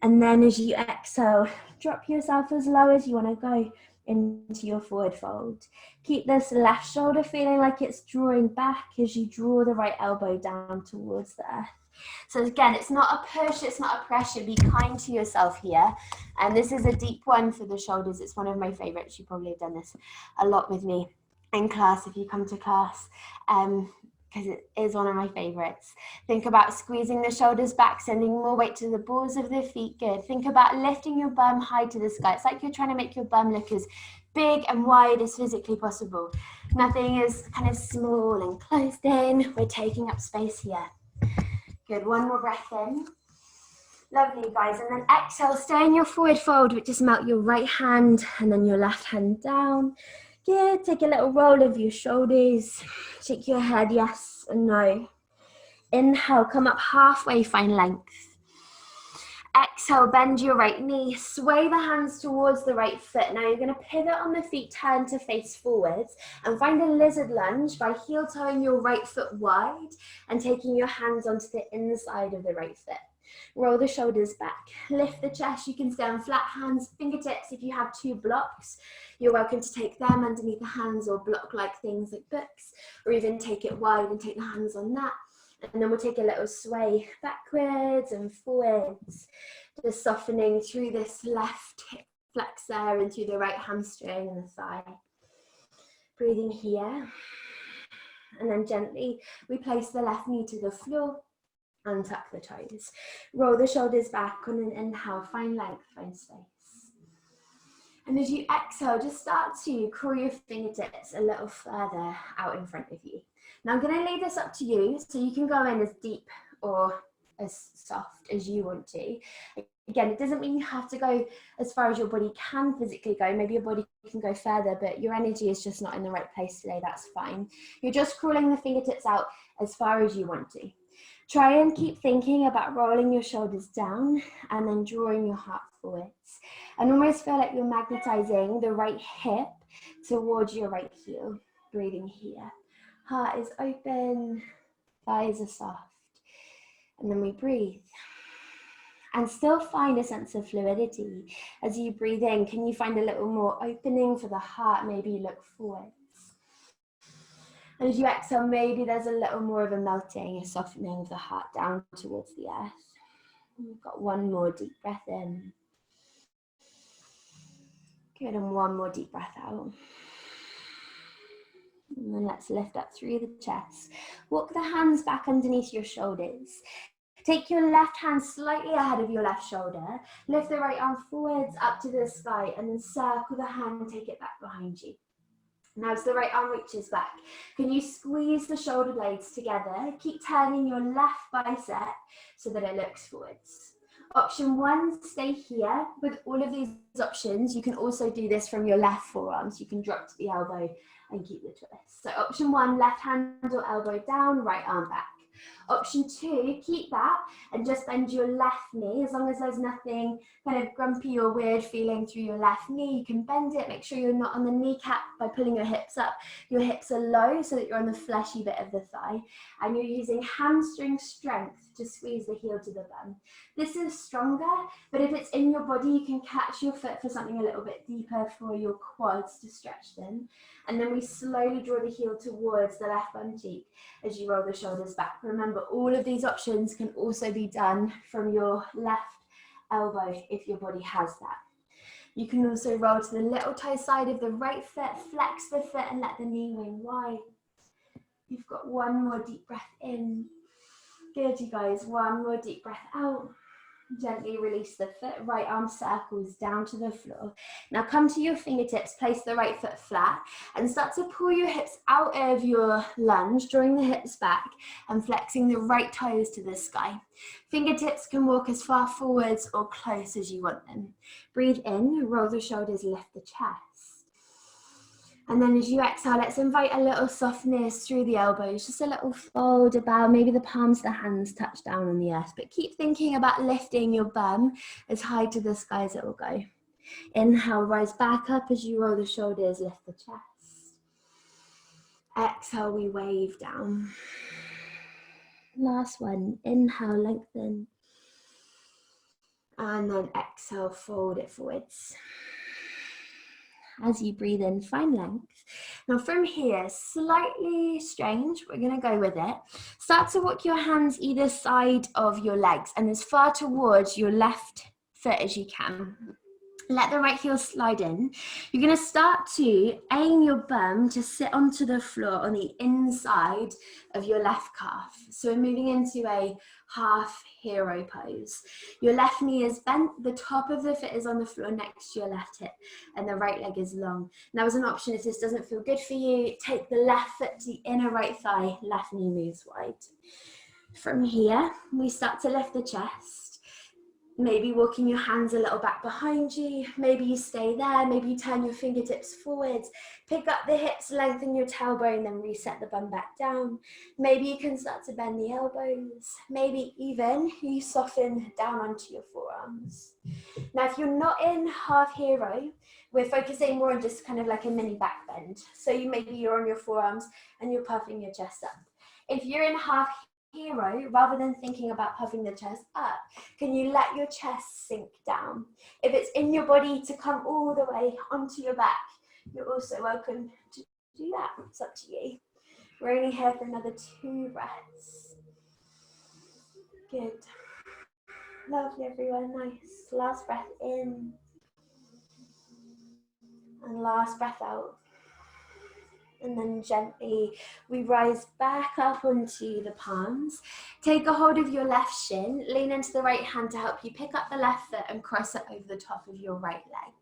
And then as you exhale, drop yourself as low as you want to go into your forward fold. Keep this left shoulder feeling like it's drawing back as you draw the right elbow down towards the earth. So again, it's not a push, it's not a pressure. Be kind to yourself here. And this is a deep one for the shoulders. It's one of my favorites. You probably have done this a lot with me in class if you come to class. Because it is one of my favorites. Think about squeezing the shoulders back, sending more weight to the balls of the feet. Good. Think about lifting your bum high to the sky. It's like you're trying to make your bum look as big and wide as physically possible. Nothing is kind of small and closed in. We're taking up space here. Good. One more breath in. Lovely, guys. And then exhale, stay in your forward fold, but just melt your right hand and then your left hand down. Good. Take a little roll of your shoulders. Shake your head, yes and no. Inhale, come up halfway, find length. Exhale, bend your right knee, sway the hands towards the right foot. Now you're going to pivot on the feet, turn to face forwards, and find a lizard lunge by heel toeing your right foot wide and taking your hands onto the inside of the right foot. Roll the shoulders back, lift the chest. You can stay on flat hands, fingertips. If you have two blocks, you're welcome to take them underneath the hands or block like things like books, or even take it wide and take the hands on that. And then we'll take a little sway backwards and forwards, just softening through this left hip flexor and through the right hamstring and the thigh. Breathing here. And then gently we place the left knee to the floor and tuck the toes. Roll the shoulders back on an inhale, find length, find space. And as you exhale, just start to curl your fingertips a little further out in front of you. Now I'm going to leave this up to you, so you can go in as deep or as soft as you want to. Again, it doesn't mean you have to go as far as your body can physically go. Maybe your body can go further, but your energy is just not in the right place today. That's fine. You're just crawling the fingertips out as far as you want to. Try and keep thinking about rolling your shoulders down and then drawing your heart forwards. And almost feel like you're magnetizing the right hip towards your right heel. Breathing here. Heart is open, thighs are soft. And then we breathe. And still find a sense of fluidity. As you breathe in, can you find a little more opening for the heart? Maybe you look forwards. And as you exhale, maybe there's a little more of a melting, a softening of the heart down towards the earth. And we've got one more deep breath in. Good, and one more deep breath out. And then let's lift up through the chest. Walk the hands back underneath your shoulders. Take your left hand slightly ahead of your left shoulder. Lift the right arm forwards up to the sky and then circle the hand, take it back behind you. Now as the right arm reaches back, can you squeeze the shoulder blades together? Keep turning your left bicep so that it looks forwards. Option one, stay here. With all of these options, you can also do this from your left forearm. So you can drop to the elbow and keep the twist. So option one, left hand or elbow down, right arm back. Option two, keep that and just bend your left knee. As long as there's nothing kind of grumpy or weird feeling through your left knee, you can bend it. Make sure you're not on the kneecap by pulling your hips up. Your hips are low so that you're on the fleshy bit of the thigh. And you're using hamstring strength to squeeze the heel to the bum. This is stronger, but if it's in your body, you can catch your foot for something a little bit deeper for your quads to stretch them. And then we slowly draw the heel towards the left bum cheek as you roll the shoulders back. Remember, all of these options can also be done from your left elbow if your body has that. You can also roll to the little toe side of the right foot, flex the foot and let the knee wing wide. You've got one more deep breath in. Good, you guys. One more deep breath out. Gently release the foot, right arm circles down to the floor. Now come to your fingertips, place the right foot flat and start to pull your hips out of your lunge, drawing the hips back and flexing the right toes to the sky. Fingertips can walk as far forwards or close as you want them. Breathe in, roll the shoulders, lift the chest. And then as you exhale, let's invite a little softness through the elbows, just a little fold about, maybe the palms of the hands touch down on the earth, but keep thinking about lifting your bum as high to the sky as it will go. Inhale, rise back up as you roll the shoulders, lift the chest. Exhale, we wave down. Last one, inhale, lengthen. And then exhale, fold it forwards. As you breathe in, find length. Now from here, slightly strange, we're gonna go with it. Start to walk your hands either side of your legs and as far towards your left foot as you can. Let the right heel slide in. You're gonna start to aim your bum to sit onto the floor on the inside of your left calf. So we're moving into a half hero pose. Your left knee is bent, the top of the foot is on the floor next to your left hip, and the right leg is long. Now as an option, if this doesn't feel good for you, take the left foot to the inner right thigh, left knee moves wide. From here, we start to lift the chest. Maybe walking your hands a little back behind you. Maybe you stay there. Maybe you turn your fingertips forwards. Pick up the hips, lengthen your tailbone, then reset the bum back down. Maybe you can start to bend the elbows. Maybe even you soften down onto your forearms. Now, if you're not in half hero, we're focusing more on just kind of like a mini back bend. So maybe you're on your forearms and you're puffing your chest up. If you're in half hero, rather than thinking about puffing the chest up, can you let your chest sink down? If it's in your body to come all the way onto your back, you're also welcome to do that. It's up to you. We're only here for another 2 breaths. Good. Lovely, everyone. Nice. Last breath in. And last breath out. And then gently we rise back up onto the palms. Take a hold of your left shin, lean into the right hand to help you pick up the left foot and cross it over the top of your right leg.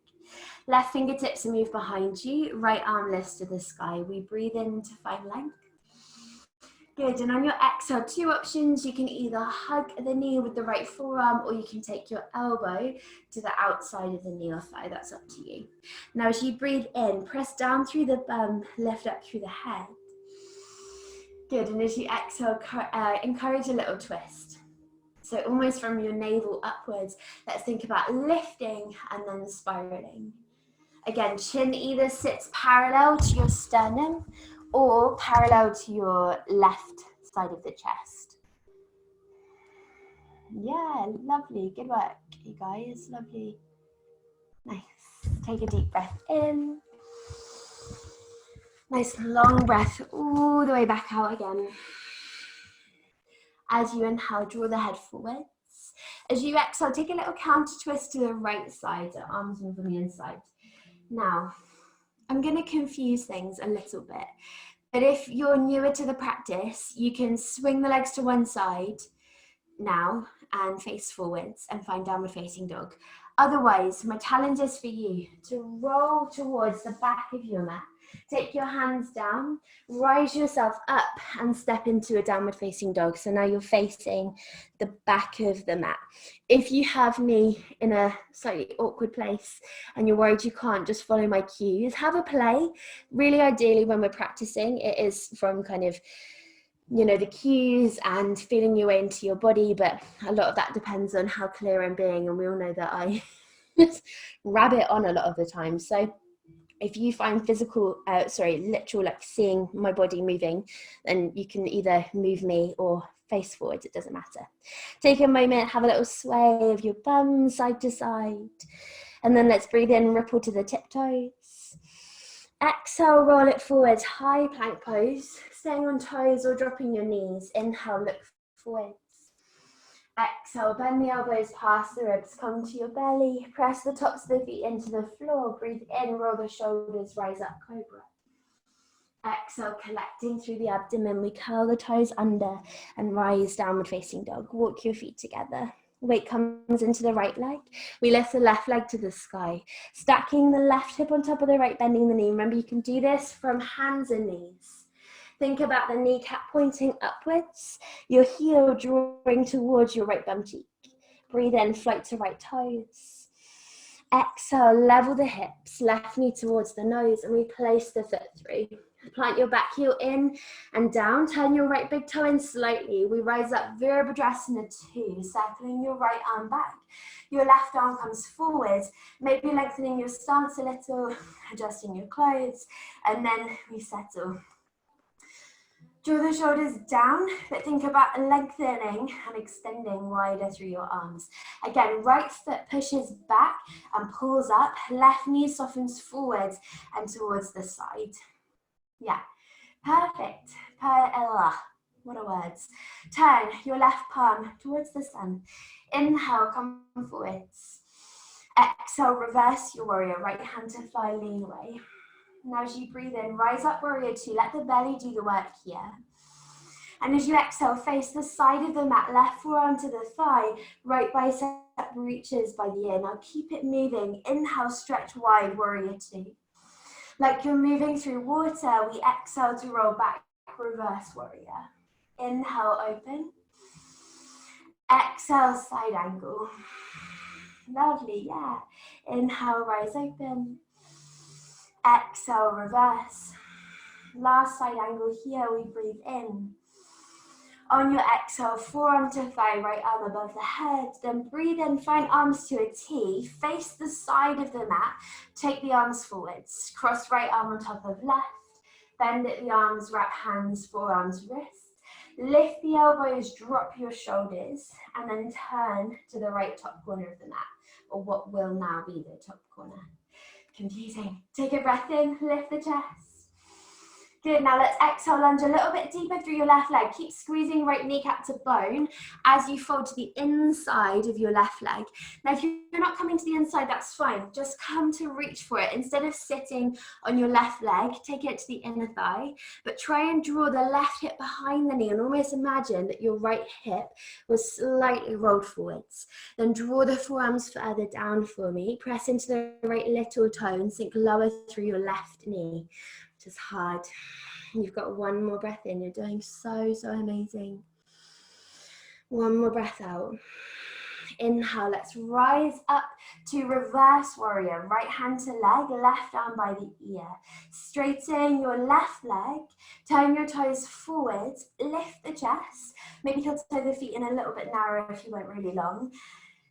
Left fingertips move behind you, right arm lifts to the sky. We breathe in to find length. Good, and on your exhale, 2 options. You can either hug the knee with the right forearm or you can take your elbow to the outside of the knee or thigh. That's up to you. Now as you breathe in, press down through the bum, lift up through the head. Good, and as you exhale, encourage a little twist. So almost from your navel upwards, let's think about lifting and then spiraling. Again, chin either sits parallel to your sternum or parallel to your left side of the chest. Yeah, lovely. Good work, you guys. Lovely. Nice. Take a deep breath in. Nice long breath all the way back out again. As you inhale, draw the head forwards. As you exhale, take a little counter twist to the right side, so arms move on the inside. Now, I'm going to confuse things a little bit, but if you're newer to the practice, you can swing the legs to one side now and face forwards and find downward facing dog. Otherwise, my challenge is for you to roll towards the back of your mat. Take your hands down, rise yourself up and step into a downward facing dog. So now you're facing the back of the mat. If you have me in a slightly awkward place and you're worried you can't, just follow my cues. Have a play. Really ideally when we're practicing, it is from kind of, you know, the cues and feeling your way into your body, but a lot of that depends on how clear I'm being, and we all know that I rabbit on a lot of the time. So if you find literal, like seeing my body moving, then you can either move me or face forwards, it doesn't matter. Take a moment, have a little sway of your bum side to side, and then let's breathe in, ripple to the tiptoes. Exhale, roll it forwards, high plank pose, staying on toes or dropping your knees. Inhale, look forwards. Exhale, bend the elbows past the ribs, come to your belly, press the tops of the feet into the floor, breathe in, roll the shoulders, rise up, cobra. Exhale, collecting through the abdomen, we curl the toes under and rise downward facing dog. Walk your feet together. Weight comes into the right leg. We lift the left leg to the sky, stacking the left hip on top of the right, bending the knee. Remember, you can do this from hands and knees. Think about the kneecap pointing upwards, your heel drawing towards your right bum cheek. Breathe in, float to right toes. Exhale, level the hips, left knee towards the nose, and we place the foot through. Plant your back heel in and down. Turn your right big toe in slightly. We rise up, Virabhadrasana 2, circling your right arm back. Your left arm comes forward, maybe lengthening your stance a little, adjusting your clothes, and then we settle. Draw the shoulders down, but think about lengthening and extending wider through your arms. Again, right foot pushes back and pulls up, left knee softens forwards and towards the side. Yeah, perfect. What are words? Turn your left palm towards the sun. Inhale, come forwards. Exhale, reverse your warrior. Right hand to fly, lean away. Now as you breathe in, rise up, warrior 2. Let the belly do the work here. And as you exhale, face the side of the mat, left forearm to the thigh, right bicep reaches by the ear. Now keep it moving. Inhale, stretch wide, warrior 2. Like you're moving through water, we exhale to roll back, reverse warrior. Inhale, open. Exhale, side angle. Lovely, yeah. Inhale, rise open. Exhale, reverse. Last side angle here, we breathe in. On your exhale, forearm to thigh, right arm above the head. Then breathe in, find arms to a T. Face the side of the mat. Take the arms forwards. Cross right arm on top of left. Bend at the arms, wrap hands, forearms, wrists. Lift the elbows, drop your shoulders, and then turn to the right top corner of the mat, or what will now be the top corner. Confusing. Take a breath in, lift the chest. Good, now let's exhale, lunge a little bit deeper through your left leg. Keep squeezing right kneecap to bone as you fold to the inside of your left leg. Now, if you're not coming to the inside, that's fine. Just come to reach for it. Instead of sitting on your left leg, take it to the inner thigh, but try and draw the left hip behind the knee and almost imagine that your right hip was slightly rolled forwards. Then draw the forearms further down for me. Press into the right little toe and sink lower through your left knee. Just hard. You've got one more breath in. You're doing so amazing. One more breath out. Inhale, let's rise up to reverse warrior. Right hand to leg, left arm by the ear. Straighten your left leg, turn your toes forward, lift the chest. Maybe heel toe the feet in a little bit narrower if you went really long.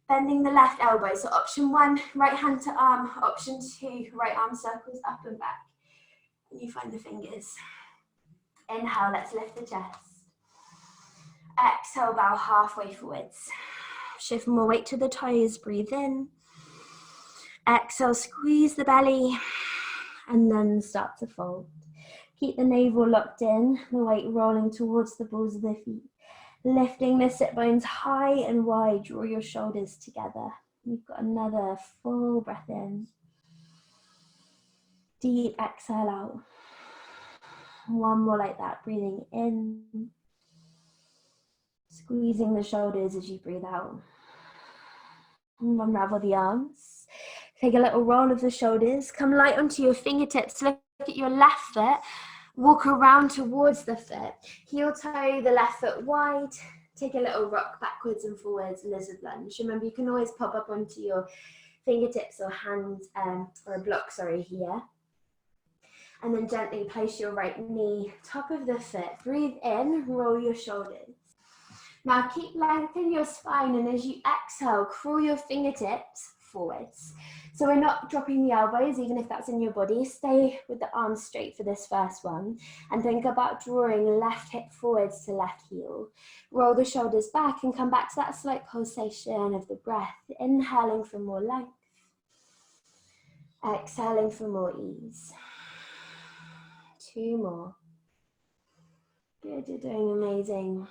Bending the left elbow. So option 1, right hand to arm. Option 2, right arm circles up and back. And you find the fingers. Inhale, let's lift the chest. Exhale, bow halfway forwards. Shift more weight to the toes, breathe in. Exhale, squeeze the belly, and then start to fold. Keep the navel locked in, the weight rolling towards the balls of the feet. Lifting the sit bones high and wide, draw your shoulders together. You've got another full breath in. Deep exhale out. One more like that, breathing in. Squeezing the shoulders as you breathe out. Unravel the arms. Take a little roll of the shoulders. Come light onto your fingertips. Look at your left foot. Walk around towards the foot. Heel toe the left foot wide. Take a little rock backwards and forwards, lizard lunge. Remember, you can always pop up onto your fingertips or hand, or a block, here. And then gently place your right knee, top of the foot. Breathe in, roll your shoulders. Now keep lengthening your spine, and as you exhale, crawl your fingertips forwards. So we're not dropping the elbows, even if that's in your body. Stay with the arms straight for this first one. And think about drawing left hip forwards to left heel. Roll the shoulders back and come back to that slight pulsation of the breath. Inhaling for more length. Exhaling for more ease. 2 more. Good, you're doing amazing.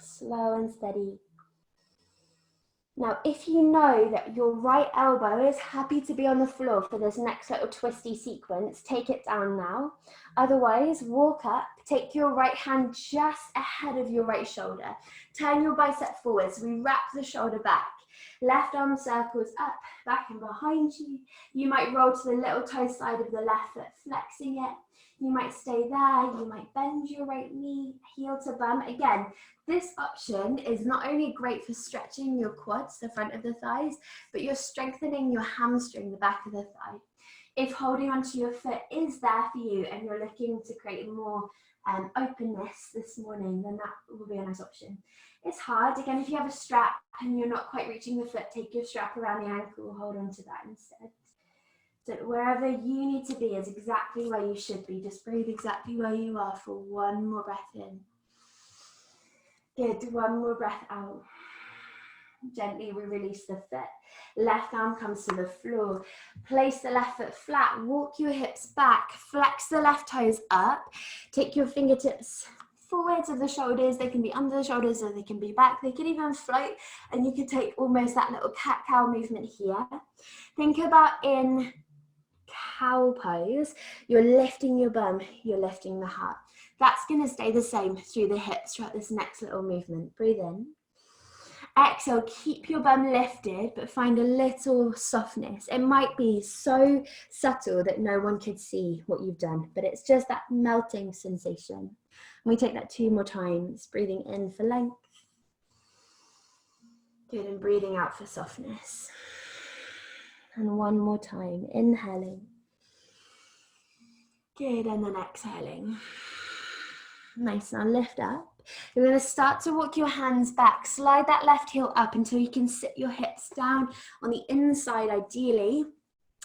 Slow and steady. Now, if you know that your right elbow is happy to be on the floor for this next little twisty sequence, take it down now. Otherwise, walk up, take your right hand just ahead of your right shoulder. Turn your bicep forwards, we wrap the shoulder back. Left arm circles up, back and behind you. You might roll to the little toe side of the left foot, flexing it. You might stay there, you might bend your right knee, heel to bum. Again, this option is not only great for stretching your quads, the front of the thighs, but you're strengthening your hamstring, the back of the thigh. If holding onto your foot is there for you and you're looking to create more openness this morning, then that will be a nice option. It's hard. Again, if you have a strap and you're not quite reaching the foot, take your strap around the ankle, hold on to that instead. So wherever you need to be is exactly where you should be. Just breathe exactly where you are for one more breath in. Good, one more breath out. Gently we release the foot. Left arm comes to the floor. Place the left foot flat. Walk your hips back. Flex the left toes up. Take your fingertips forwards of the shoulders. They can be under the shoulders or they can be back. They can even float, and you can take almost that little cat-cow movement here. Think about in cow pose, you're lifting your bum, you're lifting the heart. That's going to stay the same through the hips throughout this next little movement. Breathe in. Exhale, keep your bum lifted, but find a little softness. It might be so subtle that no one could see what you've done, but it's just that melting sensation. And we take that 2 more times, breathing in for length. Good, and breathing out for softness. And 1 more time, inhaling. Good, and then exhaling. Nice, now lift up. You're going to start to walk your hands back. Slide that left heel up until you can sit your hips down on the inside, ideally,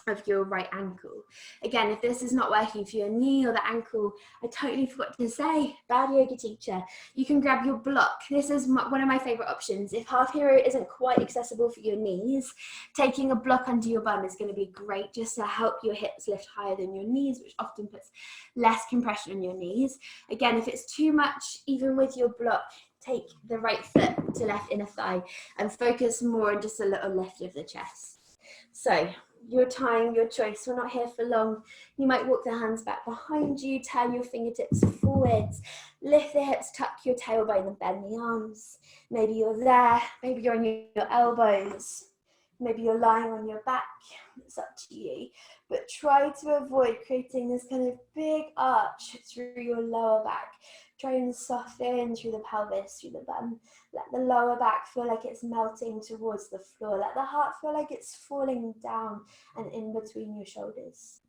of your right ankle. Again, if this is not working for your knee or the ankle, I totally forgot to say, bad yoga teacher, you can grab your block. This is one of my favorite options. If half hero isn't quite accessible for your knees, taking a block under your bum is going to be great just to help your hips lift higher than your knees, which often puts less compression on your knees. Again, if it's too much, even with your block, take the right foot to left inner thigh and focus more on just a little lift of the chest. So, your time, your choice. We're not here for long. You might walk the hands back behind you, turn your fingertips forwards, lift the hips, tuck your tailbone and bend the arms. Maybe you're there, maybe you're on your elbows, maybe you're lying on your back. It's up to you. But try to avoid creating this kind of big arch through your lower back. Try and soften through the pelvis, through the bum. Let the lower back feel like it's melting towards the floor. Let the heart feel like it's falling down and in between your shoulders.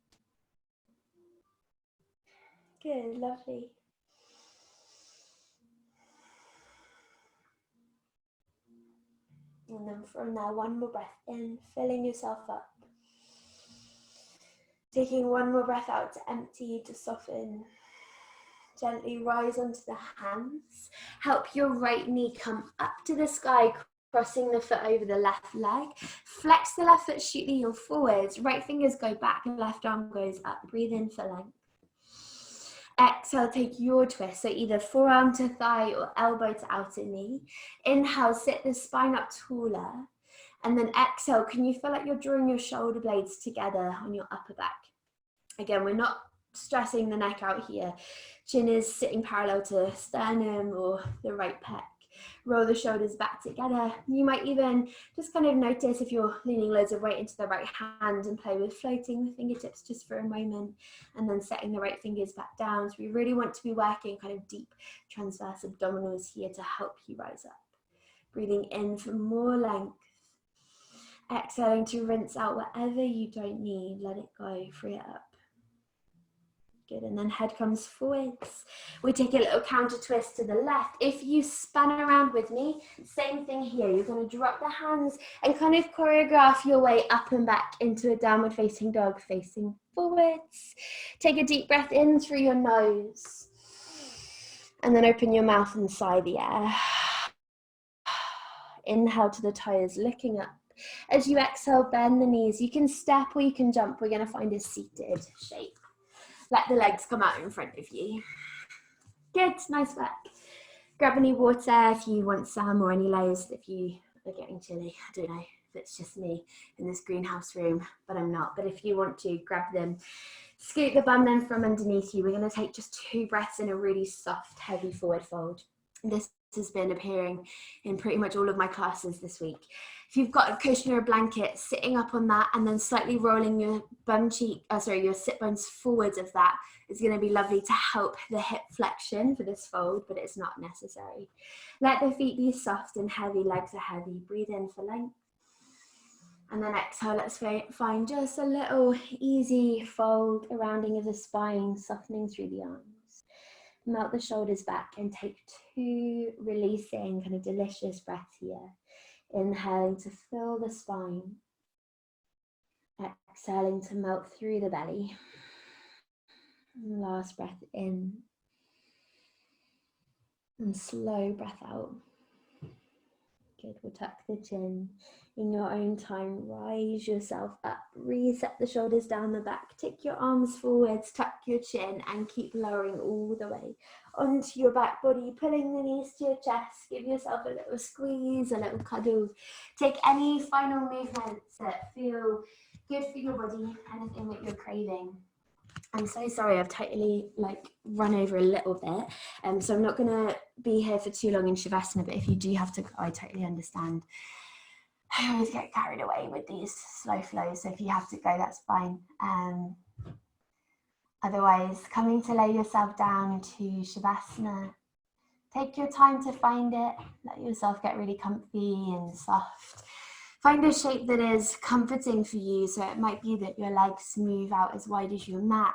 Good, lovely. And then from there, 1 more breath in, filling yourself up. Taking 1 more breath out to empty, to soften. Gently rise onto the hands. Help your right knee come up to the sky, crossing the foot over the left leg. Flex the left foot, shoot the heel forwards. Right fingers go back, left arm goes up. Breathe in for length. Exhale, take your twist. So either forearm to thigh or elbow to outer knee. Inhale, sit the spine up taller. And then exhale, can you feel like you're drawing your shoulder blades together on your upper back? Again, we're not stressing the neck out here. Chin is sitting parallel to sternum or the right pec. Roll the shoulders back together. You might even just kind of notice if you're leaning loads of weight into the right hand and play with floating the fingertips just for a moment and then setting the right fingers back down. So we really want to be working kind of deep transverse abdominals here to help you rise up. Breathing in for more length. Exhaling to rinse out whatever you don't need. Let it go, free it up. Good, and then head comes forwards. We take a little counter twist to the left. If you span around with me, same thing here. You're going to drop the hands and kind of choreograph your way up and back into a downward facing dog, facing forwards. Take a deep breath in through your nose. And then open your mouth and sigh the air. Inhale to the toes, looking up. As you exhale, bend the knees. You can step or you can jump. We're going to find a seated shape. Let the legs come out in front of you. Good, nice work. Grab any water if you want some, or any layers if you are getting chilly. I don't know if it's just me in this greenhouse room, but I'm not. But if you want to, grab them. Scoot the bum then from underneath you. We're going to take just 2 breaths in a really soft, heavy forward fold. This has been appearing in pretty much all of my classes this week. If you've got a cushion or a blanket, sitting up on that and then slightly rolling your your sit bones forwards of that is going to be lovely to help the hip flexion for this fold, but it's not necessary. Let the feet be soft and heavy, legs are heavy. Breathe in for length. And then exhale, let's find just a little easy fold, a rounding of the spine, softening through the arms. Melt the shoulders back and take 2 releasing, kind of delicious breaths here. Inhaling to fill the spine. Exhaling to melt through the belly. And last breath in. And slow breath out. Good, we'll tuck the chin. In your own time, rise yourself up, reset the shoulders down the back, take your arms forwards, tuck your chin and keep lowering all the way onto your back body, pulling the knees to your chest, give yourself a little squeeze, a little cuddle. Take any final movements that feel good for your body, anything that you're craving. I'm so sorry, I've totally run over a little bit, so I'm not gonna be here for too long in Shavasana, but if you do have to go, I totally understand. I always get carried away with these slow flows, so if you have to go, that's fine. Otherwise, coming to lay yourself down to Shavasana, take your time to find it, let yourself get really comfy and soft. Find a shape that is comforting for you. So it might be that your legs move out as wide as your mat.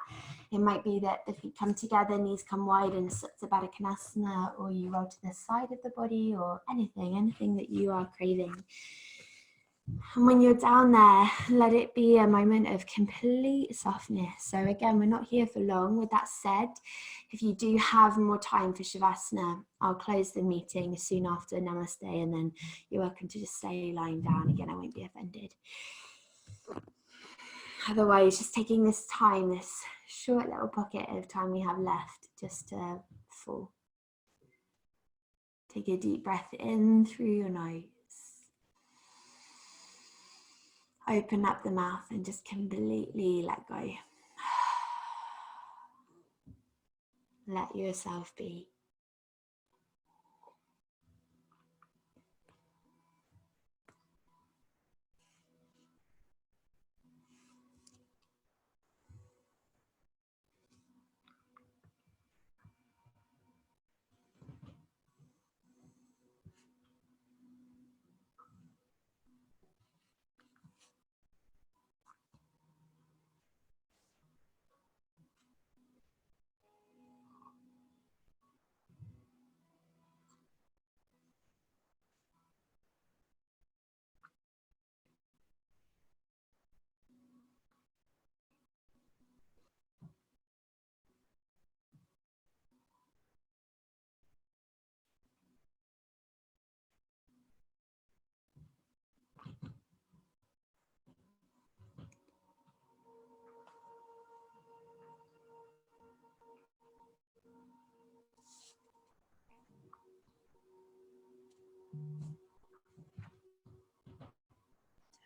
It might be that the feet come together, knees come wide and Supta Baddha Konasana, or you roll to the side of the body, or anything that you are craving. And when you're down there, let it be a moment of complete softness. So again, we're not here for long. With that said, if you do have more time for Shavasana, I'll close the meeting soon after Namaste, and then you're welcome to just stay lying down. Again, I won't be offended. Otherwise, just taking this time, this short little pocket of time we have left, just to fall. Take a deep breath in through your nose. Open up the mouth and just completely let go. Let yourself be.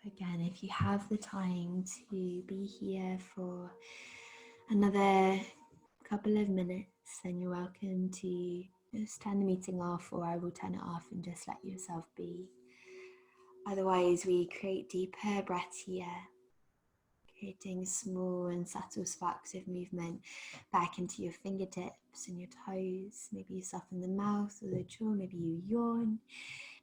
Again, if you have the time to be here for another couple of minutes, then you're welcome to just turn the meeting off, or I will turn it off and just let yourself be. Otherwise, we create deeper breaths here, creating small and subtle sparks of movement back into your fingertips and your toes. Maybe you soften the mouth or the jaw, maybe you yawn.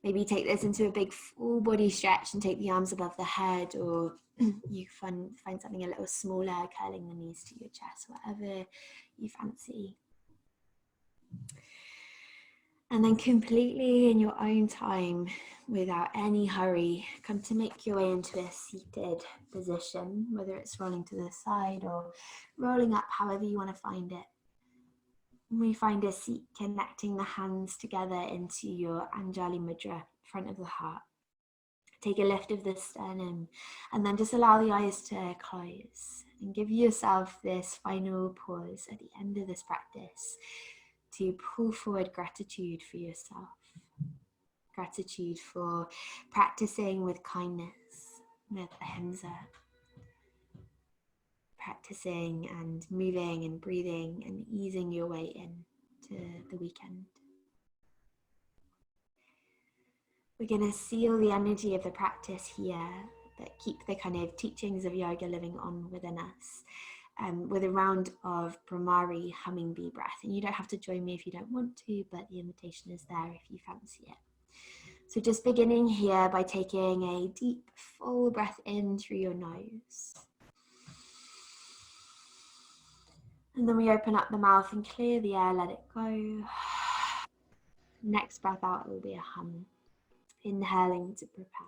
Maybe take this into a big full body stretch and take the arms above the head, or you find something a little smaller, curling the knees to your chest, whatever you fancy. And then completely in your own time, without any hurry, come to make your way into a seated position, whether it's rolling to the side or rolling up, however you want to find it. We find a seat connecting the hands together into your Anjali Mudra, front of the heart. Take a lift of the sternum and then just allow the eyes to close and give yourself this final pause at the end of this practice to pull forward gratitude for yourself. gratitude for practicing with kindness, with Ahimsa. Practicing and moving and breathing and easing your way into the weekend. We're going to seal the energy of the practice here, that keep the kind of teachings of yoga living on within us, with a round of Brahmari humming bee breath. And you don't have to join me if you don't want to, but the invitation is there if you fancy it. So just beginning here by taking a deep, full breath in through your nose. And then we open up the mouth and clear the air, let it go. Next breath out will be a hum. Inhaling to prepare.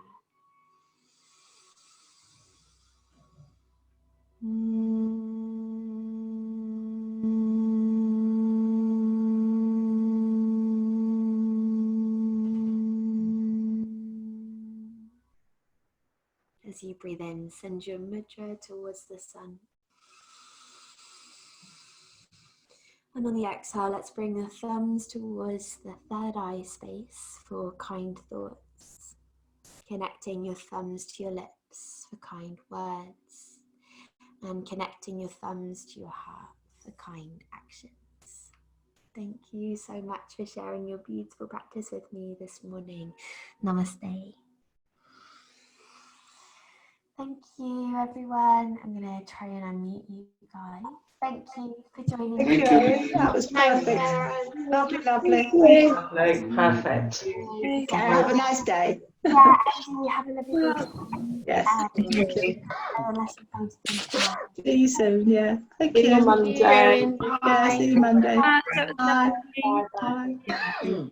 As you breathe in, send your mudra towards the sun. And on the exhale, let's bring the thumbs towards the third eye space for kind thoughts. Connecting your thumbs to your lips for kind words. And connecting your thumbs to your heart for kind actions. Thank you so much for sharing your beautiful practice with me this morning. Namaste. Thank you, everyone. I'm going to try and unmute you guys. Thank you for joining me. Thank you. That was perfect. Lovely, lovely. Lovely, perfect. Okay, have a nice day. Yeah, actually, have a lovely day. Yes. Thank you. Unless you're going to finish tomorrow. See you soon. Yeah. Thank See you you. Monday. Yeah, see you Monday. Bye. Bye. Bye. Bye.